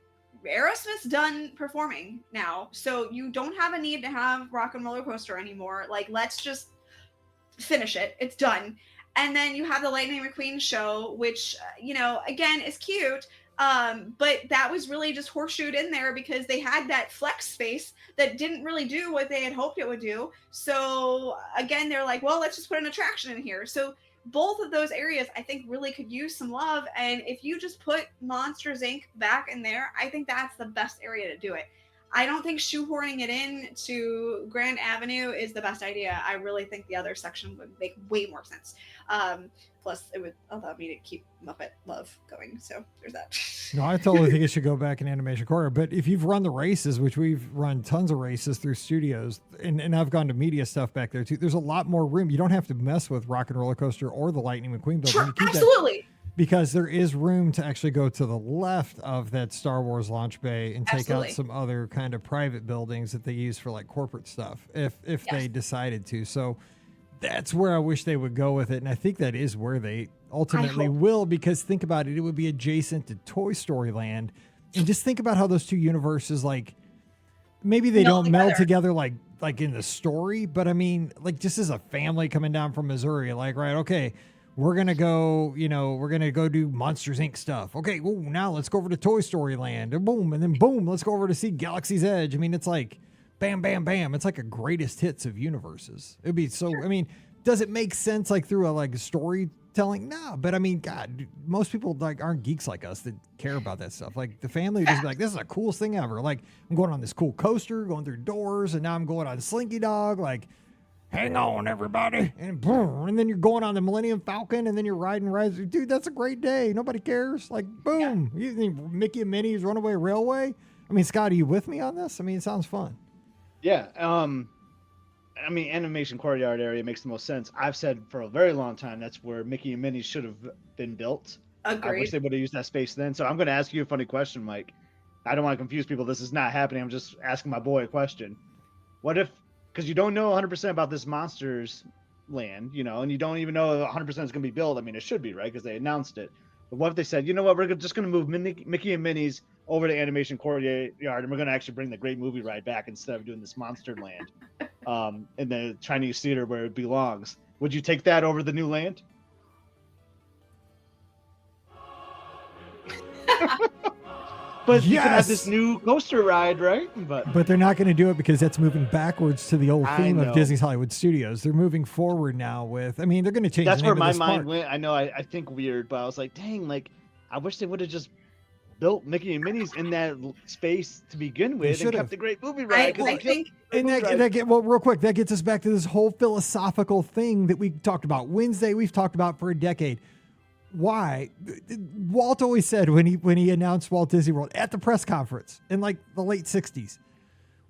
Aerosmith's done performing now. So you don't have a need to have Rock and Roller Coaster anymore. Like, let's just finish it. It's done. And then you have the Lightning McQueen show, which, again, is cute. But that was really just horseshoed in there because they had that flex space that didn't really do what they had hoped it would do. So again, they're like, well, let's just put an attraction in here. So both of those areas, I think, really could use some love. And if you just put Monsters Inc. back in there, I think that's the best area to do it. I don't think shoehorning it in to Grand Avenue is the best idea. I really think the other section would make way more sense. Plus, it would allow me to keep Muppet love going. So there's that. No, I totally think it should go back in Animation Corridor. But if you've run the races, which we've run tons of races through studios, and I've gone to media stuff back there too, there's a lot more room. You don't have to mess with Rock and Roller Coaster or the Lightning McQueen building. Sure, absolutely. Because there is room to actually go to the left of that Star Wars launch bay and take out some other kind of private buildings that they use for like corporate stuff if they decided to. So that's where I wish they would go with it. And I think that is where they ultimately will, because think about it, it would be adjacent to Toy Story Land. And just think about how those two universes, like, maybe they don't meld together like in the story, but I mean, like, just as a family coming down from Missouri, like, right, okay, we're going to go, we're going to go do Monsters, Inc. stuff. Okay, well, now let's go over to Toy Story Land. And boom, and then boom, let's go over to see Galaxy's Edge. I mean, it's like bam, bam, bam. It's like a greatest hits of universes. It'd be so, I mean, does it make sense like through a storytelling? No, but I mean, God, most people like aren't geeks like us that care about that stuff. Like the family would just be like, this is the coolest thing ever. Like, I'm going on this cool coaster, going through doors, and now I'm going on Slinky Dog. Like, hang on, everybody. And boom. And then you're going on the Millennium Falcon, and then you're riding. Dude, that's a great day. Nobody cares. Like, boom. You think Mickey and Minnie's Runaway Railway? I mean, Scott, are you with me on this? I mean, it sounds fun. Yeah. I mean, animation courtyard area makes the most sense. I've said for a very long time that's where Mickey and Minnie should have been built. Agreed. I wish they would have used that space then. So I'm going to ask you a funny question, Mike. I don't want to confuse people. This is not happening. I'm just asking my boy a question. What if, because you don't know 100% about this Monsters Land, and you don't even know 100% is going to be built. I mean, it should be, right? Because they announced it. But what if they said, you know what, we're just going to move Mickey and Minnie's over to Animation Courtyard, and we're going to actually bring the Great Movie Ride back instead of doing this Monster Land in the Chinese theater where it belongs. Would you take that over the new land? But you can have this new coaster ride, right? But they're not going to do it because that's moving backwards to the old theme of Disney's Hollywood Studios. They're moving forward now with, I mean, they're going to change. That's the name where of my this mind park. went. I know I think weird, but I was like, dang, like, I wish they would have just built Mickey and Minnie's in that space to begin with and kept the Great Movie Ride. I think, well, real quick, that gets us back to this whole philosophical thing that we talked about Wednesday. We've talked about for a decade. Why? Walt always said when he announced Walt Disney World at the press conference in like the late 60s,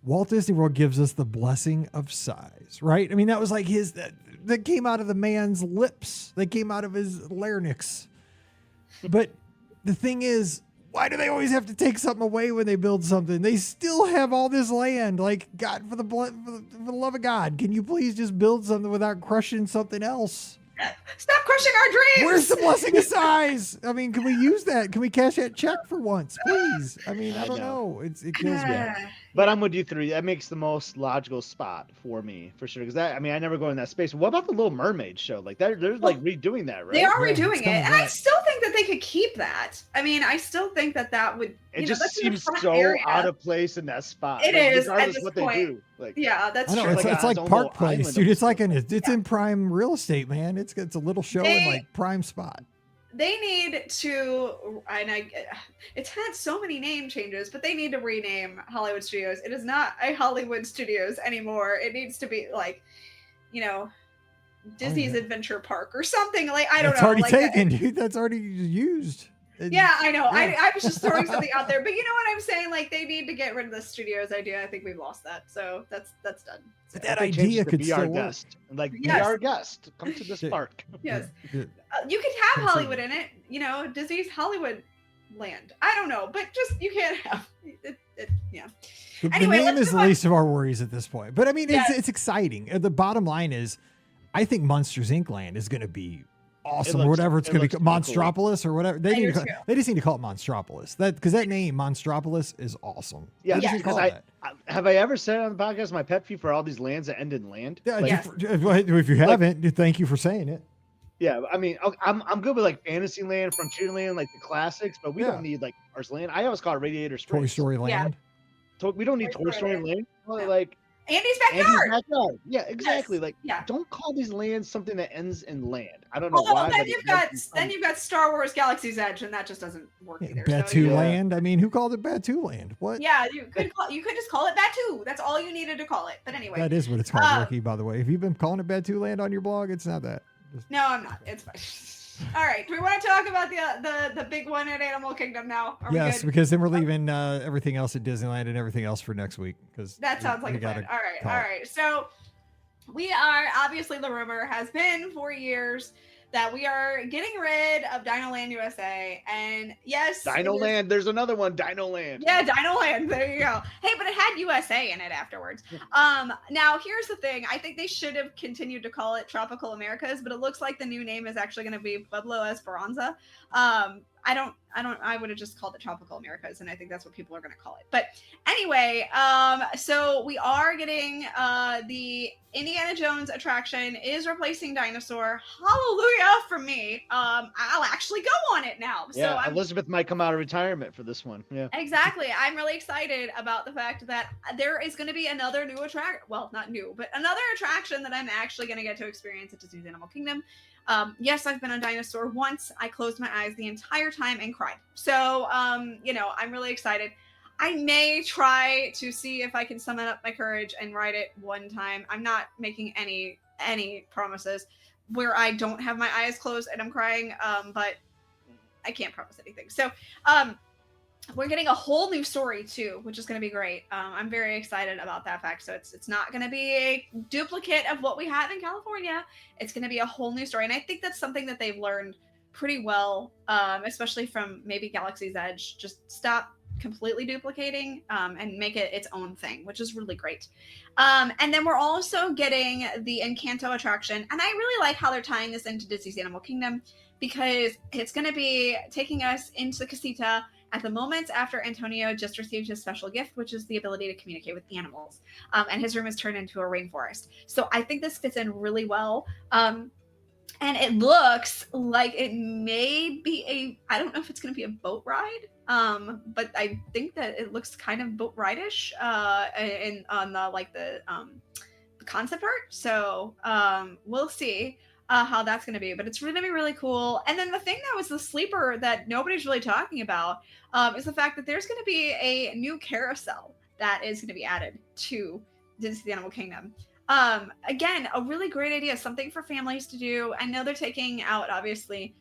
Walt Disney World gives us the blessing of size, right? I mean, that was like that came out of the man's lips. That came out of his larynx. But the thing is, why do they always have to take something away when they build something? They still have all this land. Like, God, for the love of God, can you please just build something without crushing something else? Stop crushing our dreams. Where's the blessing of size? I mean, can we use that? Can we cash that check for once, please? I mean, I don't know. It kills me. But I'm with you three. That makes the most logical spot for me, for sure. Because I mean, I never go in that space. What about the Little Mermaid show? Like they're like redoing that, right? They are redoing it, and I still think that they could keep that. I mean, I still think that would It you know, just that's in the seems front so area. out of place in that spot. It like, is at regardless this what point. they do. Like, Yeah, that's I know true. it's Like, like his own Park little Place, island dude. of It's like itself. it's in prime real estate, man. It's a little show in They- like prime spot. They need to, and it's had so many name changes, but they need to rename Hollywood Studios. It is not a Hollywood Studios anymore. It needs to be like, you know, Disney's yeah. Adventure Park or something. Like, I don't That's know. already like taken, dude. That's already used. Yeah, I know. Yeah. I was just throwing something out there, but you know what I'm saying? Like, they need to get rid of the studios idea. I think we've lost that, so that's done. But So, that They changed idea it to could be our still work. guest. Like, Yes. be our guest. Come to this Yeah. park. yes, Yeah. you could have Consider- Hollywood in it. You know, Disney's Hollywood Land. I don't know, but just you can't have it. Yeah. The Anyway, name let's is the move on. least of our worries at this point. But I mean, Yes. it's exciting. The bottom line is, I think Monsters Inc. Land is going to be awesome, or looks- whatever it's it going to looks be, pretty cool. Monstropolis or whatever. I They do too. just need to call it Monstropolis. Because that name Monstropolis is awesome. Yeah, They just Yeah. need to call because it that. have I ever said on the podcast my pet peeve for all these lands that end in land? Yeah, Like, Yes. if you haven't, thank you for saying it. yeah, I mean, I'm good with like Fantasyland, Frontierland, like the classics, but we Yeah. don't need like Cars Land. I always call it Radiator Springs. Toy Story Yeah. Land. We don't need Toy Toy Story Story Land. Well, No. like Andy's Andy's backyard. backyard. Yeah, exactly. Yes. Like, Yeah. don't call these lands something that ends in land. I don't know Although why. then but you've it got doesn't then come- you've got Star Wars Galaxy's Edge, and that just doesn't work either. So Batu you- Yeah. Land. I mean, who called it Batu Land? What? yeah, you could just call it Batu. That's all you needed to call it. But anyway, That is what it's called, Um, Ricky, by the way. If you've been calling it Batu Land on your blog, it's not that. Just- no, I'm not. It's fine. All right. Do we want to talk about the big one at Animal Kingdom now? Are we yes, good? because then we're leaving everything else at Disneyland and everything else for next week. Because That sounds like a plan. All right. All right. So we are obviously, the rumor has been for years that we are getting rid of Dino Land USA. And yes, Dino it is- Land. There's another one. Dino Land. Yeah, Dino Land. There you go. Hey, but it had USA in it afterwards. Now here's the thing. I think they should have continued to call it Tropical Americas, but it looks like the new name is actually going to be Pueblo Esperanza. I would have just called it Tropical Americas, and I think that's what people are going to call it. But anyway, so we are getting the Indiana Jones attraction is replacing Dinosaur. Hallelujah for me. I'll actually go on it now. Yeah, So I'm Elizabeth might come out of retirement for this one. Yeah. Exactly. I'm really excited about the fact that there is going to be another new attraction. Well, not new, but another attraction that I'm actually going to get to experience at Disney's Animal Kingdom. Yes, I've been on Dinosaur once. I closed my eyes the entire time and cried. So, I'm really excited. I may try to see if I can summon up my courage and ride it one time. I'm not making any promises where I don't have my eyes closed and I'm crying, but I can't promise anything. So, we're getting a whole new story too, which is going to be great. I'm very excited about that fact. So it's not going to be a duplicate of what we have in California. It's going to be a whole new story, and I think that's something that they've learned pretty well, especially from maybe Galaxy's Edge. Just stop completely duplicating and make it its own thing, which is really great. And then we're also getting the Encanto attraction, and I really like how they're tying this into Disney's Animal Kingdom, because it's going to be taking us into the casita at the moments after Antonio just received his special gift, which is the ability to communicate with animals. And his room is turned into a rainforest. So I think this fits in really well. And it looks like it may be I don't know if it's going to be a boat ride, but I think that it looks kind of boat ride-ish on the concept art. So we'll see how that's going to be, but it's going to be really cool. And then the thing that was the sleeper that nobody's really talking about is the fact that there's going to be a new carousel that is going to be added to Disney Animal Kingdom. Again, a really great idea, something for families to do. I know they're taking out, obviously,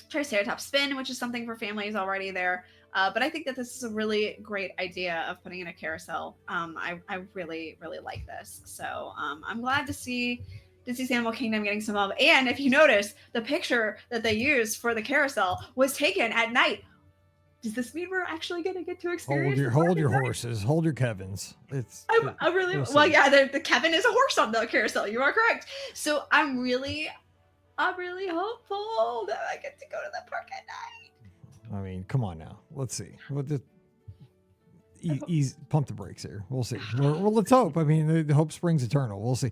Triceratops Spin, which is something for families already there. But I think that this is a really great idea of putting in a carousel. I really, really like this. So I'm glad to see Disney's Animal Kingdom getting some love. And if you notice, the picture that they used for the carousel was taken at night. Does this mean we're actually going to get to experience Hold your horses, hold your Kevins. I really we'll well, see. yeah. The Kevin is a horse on the carousel. You are correct. So I'm really hopeful that I get to go to the park at night. I mean, come on now. Let's see. Ease, pump the brakes here. We'll see. Well, let's hope. I mean, the hope springs eternal. We'll see.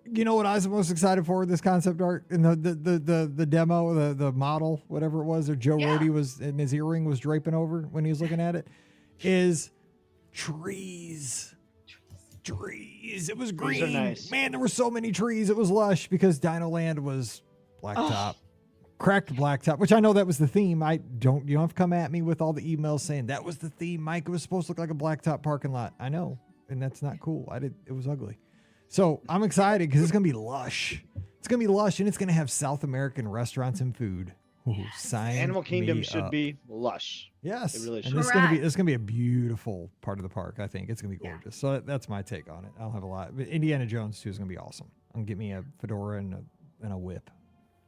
You know what I was the most excited for with this concept art and the demo, the model, whatever it was, that Joe Rohde was, and his earring was draping over when he was looking at it, is trees. Trees. It was green. Trees are nice. Man, there were so many trees. It was lush because Dino Land was blacktop. Cracked blacktop, which I know that was the theme. You don't have to come at me with all the emails saying that was the theme, Mike. It was supposed to look like a blacktop parking lot. I know, and that's not cool. It was ugly. So I'm excited because it's gonna be lush. It's gonna be lush, and it's gonna have South American restaurants and food. Ooh, sign Animal Kingdom me should up. be lush. Yes, It really and should. it's gonna be a beautiful part of the park. I think it's gonna be gorgeous. So that's my take on it. I'll have a lot. But Indiana Jones too is gonna be awesome. I'm gonna get me a fedora and a whip.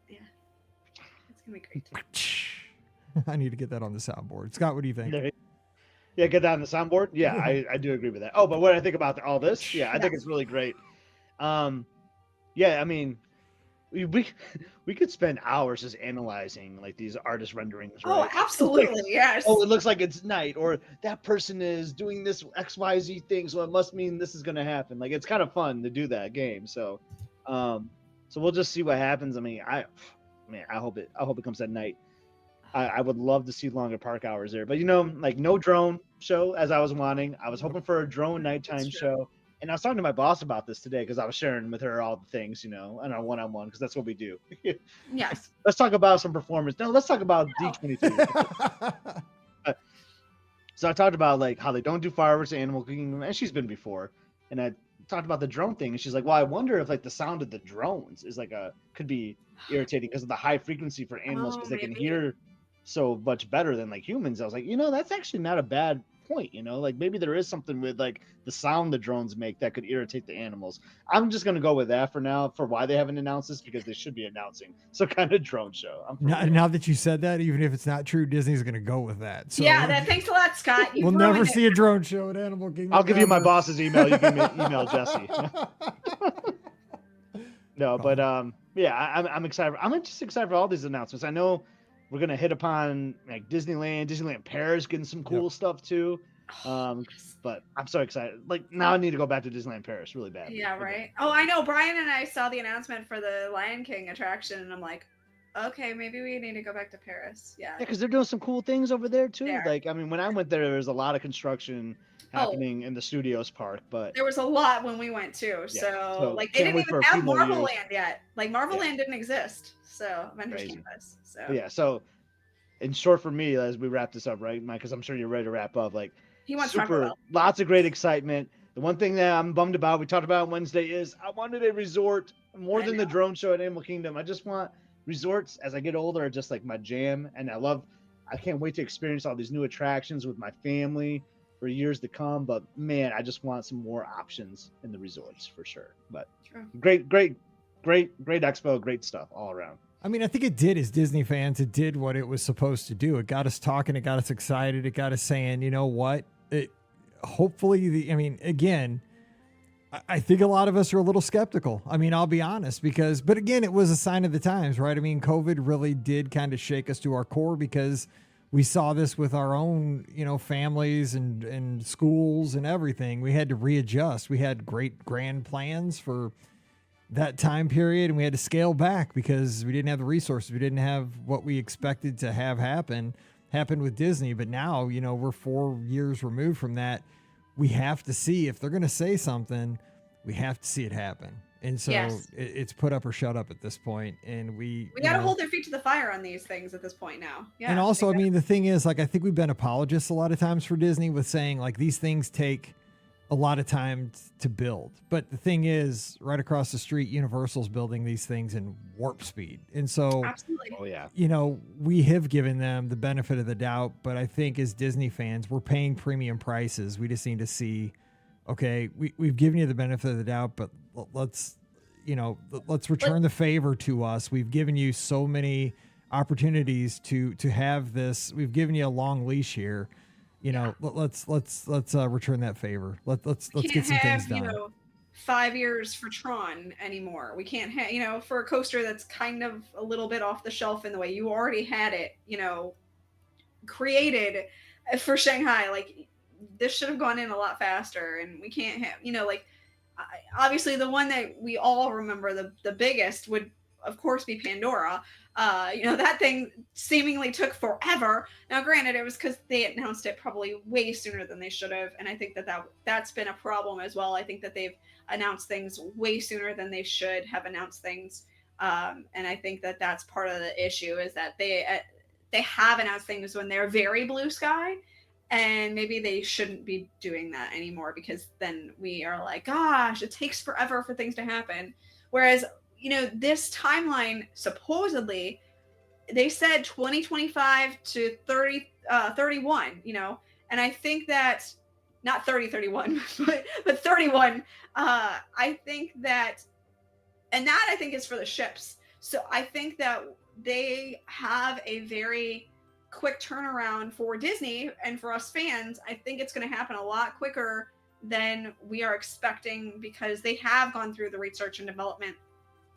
It's gonna be great. I need to get that on the soundboard. Scott, what do you think? Yeah, get that on the soundboard. Yeah, I do agree with that. Oh, but what I think about all this, I think it's really great. Yeah, I mean, we could spend hours just analyzing like these artist renderings. Oh, right? absolutely, yes. Oh, it looks like it's night, or that person is doing this XYZ thing, so it must mean this is gonna happen. Like, it's kind of fun to do that game. So, so we'll just see what happens. I mean, I hope it comes at night. I would love to see longer park hours there, but like no drone show as I was wanting. I was hoping for a drone nighttime show, and I was talking to my boss about this today because I was sharing with her all the things, and our one-on-one, because that's what we do. Yes. Let's talk about some performance. No, let's talk about D23. So I talked about like how they don't do fireworks at Animal Kingdom, and she's been before, and I talked about the drone thing, and she's like, well, I wonder if like the sound of the drones is could be irritating because of the high frequency for animals, because they can hear so much better than like humans. I was like, that's actually not a bad point. Like maybe there is something with like the sound the drones make that could irritate the animals. I'm just gonna go with that for now, for why they haven't announced this, because they should be announcing some kind of drone show. Now that you said that, even if it's not true, Disney's gonna go with that. So Thanks a lot, Scott. We'll never see a drone show at Animal Kingdom. I'll give you my boss's email. You give me email Jesse. No, but I'm excited. I'm just excited for all these announcements. I know we're gonna hit upon like Disneyland Paris getting some cool stuff too. But I'm so excited. Like, now I need to go back to Disneyland Paris really bad. Yeah, right. Oh, I know. Brian and I saw the announcement for the Lion King attraction, and I'm like, okay, maybe we need to go back to Paris. Yeah, because they're doing some cool things over there too. Like, I mean, when I went there was a lot of construction happening in the Studios park, but there was a lot when we went too. So like, they didn't even have Marvel Land yet. Like, Marvel Land didn't exist. So Avengers Campus. So so in short, for me, as we wrap this up, right, Mike, because I'm sure you're ready to wrap up. Like, he wants lots of great excitement. The one thing that I'm bummed about, we talked about on Wednesday, is I wanted a resort more than the drone show at Animal Kingdom. I just want resorts as I get older, are just like my jam, and I can't wait to experience all these new attractions with my family for years to come. But man, I just want some more options in the resorts for sure. But great expo, great stuff all around. I mean, I think it did, as Disney fans, it did what it was supposed to do. It got us talking, it got us excited, it got us saying, you know what? Hopefully, again, I think a lot of us are a little skeptical. I mean, I'll be honest, but again, it was a sign of the times, right? I mean, COVID really did kind of shake us to our core, because we saw this with our own, families and schools and everything. We had to readjust. We had great grand plans for that time period, and we had to scale back because we didn't have the resources. We didn't have what we expected to have happen with Disney. But now, we're 4 years removed from that. We have to see, if they're going to say something, we have to see it happen. And so it's put up or shut up at this point. And we got to hold their feet to the fire on these things at this point now. Yeah. And also, I mean, the thing is, like, I think we've been apologists a lot of times for Disney with saying, like, these things take a lot of time to build. But the thing is, right across the street, Universal's building these things in warp speed. And so, absolutely. Oh yeah, we have given them the benefit of the doubt, but I think as Disney fans, we're paying premium prices. We just need to see, okay, we've given you the benefit of the doubt, but let's return the favor to us. We've given you so many opportunities to have this. We've given you a long leash here. Let's return that favor. Let's get some things done. 5 years for Tron anymore. We can't have, for a coaster that's kind of a little bit off the shelf in the way you already had it, created for Shanghai. Like, this should have gone in a lot faster, and we can't have, like, obviously the one that we all remember, the biggest, would of course be Pandora. That thing seemingly took forever. Now, granted, it was because they announced it probably way sooner than they should have, and I think that's been a problem as well. I think that they've announced things way sooner than they should have announced things, and I think that that's part of the issue, is that they have announced things when they're very blue sky, and maybe they shouldn't be doing that anymore, because then we are like, gosh, it takes forever for things to happen. Whereas, this timeline, supposedly, they said 2025 to 31, and I think that, not 31, but 31, I think that, and that I think is for the ships. So I think that they have a very quick turnaround for Disney, and for us fans, I think it's going to happen a lot quicker than we are expecting, because they have gone through the research and development.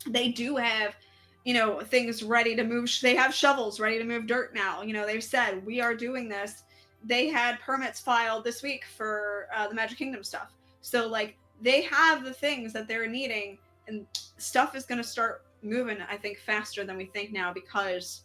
They do have, things ready to move. They have shovels ready to move dirt now. They've said, we are doing this. They had permits filed this week for the Magic Kingdom stuff. So, like, they have the things that they're needing, and stuff is going to start moving, I think, faster than we think now, because,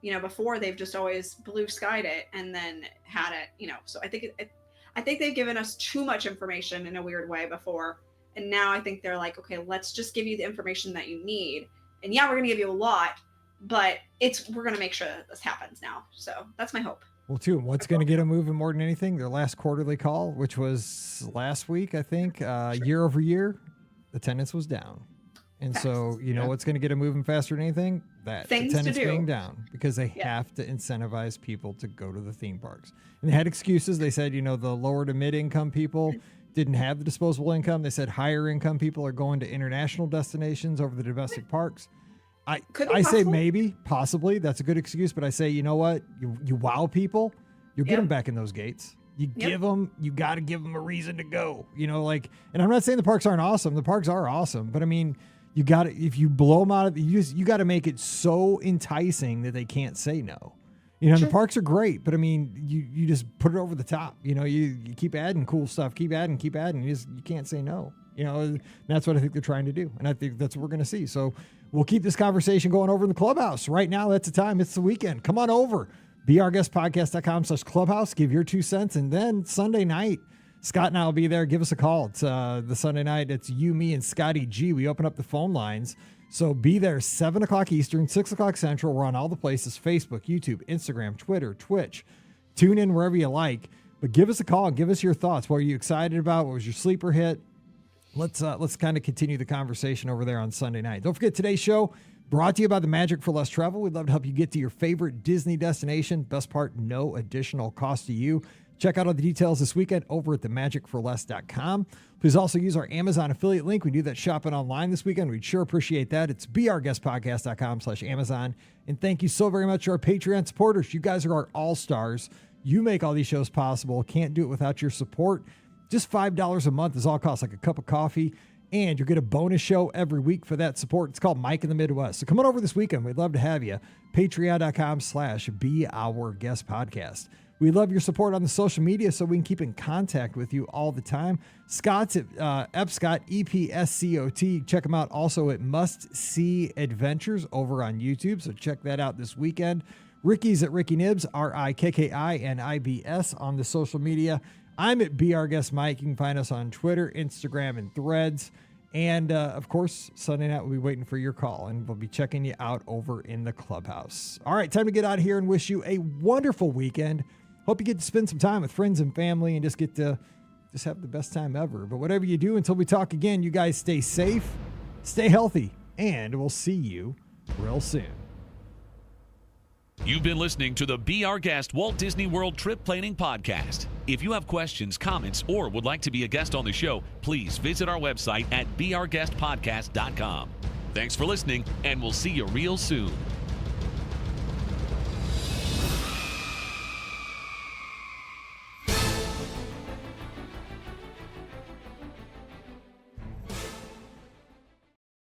before they've just always blue skied it and then had it, so I think they've given us too much information in a weird way before. And now I think they're like, okay, let's just give you the information that you need. And yeah, we're going to give you a lot, but we're going to make sure that this happens now. So that's my hope. Well, too, what's going to get them moving more than anything? Their last quarterly call, which was last week, I think, year over year, attendance was down. And so, what's going to get them moving faster than anything? That attendance being down, because they have to incentivize people to go to the theme parks. And they had excuses. They said, the lower to mid-income people didn't have the disposable income. They said higher income people are going to international destinations over the domestic parks. I say maybe, possibly. That's a good excuse. But I say, you know what? You wow people, you'll get them back in those gates. You got to give them a reason to go. And I'm not saying the parks aren't awesome. The parks are awesome. But I mean, if you blow them out of you got to make it so enticing that they can't say no. The parks are great, but I mean, you just put it over the top. You keep adding cool stuff, keep adding. You can't say no. That's what I think they're trying to do, and I think that's what we're going to see. So we'll keep this conversation going over in the clubhouse right now. That's the time. It's the weekend. Come on over. BeOurGuestPodcast.com/clubhouse. Give your 2 cents, and then Sunday night, Scott and I will be there. Give us a call. It's the Sunday night. It's you, me, and Scotty G. We open up the phone lines. So be there 7 o'clock Eastern, 6 o'clock Central. We're on all the places: Facebook, YouTube, Instagram, Twitter, Twitch. Tune in wherever you like. But give us a call and give us your thoughts. What are you excited about? What was your sleeper hit? Let's kind of continue the conversation over there on Sunday night. Don't forget, today's show brought to you by the Magic for Less Travel. We'd love to help you get to your favorite Disney destination. Best part, no additional cost to you. Check out all the details this weekend over at themagicforless.com. Please also use our Amazon affiliate link. We do that shopping online this weekend. We'd sure appreciate that. It's beourguestpodcast.com/Amazon. And thank you so very much to our Patreon supporters. You guys are our all-stars. You make all these shows possible. Can't do it without your support. Just $5 a month is all it costs, like a cup of coffee. And you'll get a bonus show every week for that support. It's called Mike in the Midwest. So come on over this weekend. We'd love to have you. Patreon.com/beourguestpodcast. We love your support on the social media so we can keep in contact with you all the time. Scott's at Epscott, EPSCOT. Check him out also at Must See Adventures over on YouTube. So check that out this weekend. Ricky's at Ricky Nibs, RIKKINIBS on the social media. I'm at Be Our Guest Mike. You can find us on Twitter, Instagram, and Threads. And, of course, Sunday night we'll be waiting for your call, and we'll be checking you out over in the clubhouse. All right, time to get out of here and wish you a wonderful weekend. Hope you get to spend some time with friends and family and just get to have the best time ever. But whatever you do, until we talk again, you guys stay safe, stay healthy, and we'll see you real soon. You've been listening to the Be Our Guest Walt Disney World Trip Planning Podcast. If you have questions, comments, or would like to be a guest on the show, please visit our website at beourguestpodcast.com. Thanks for listening, and we'll see you real soon.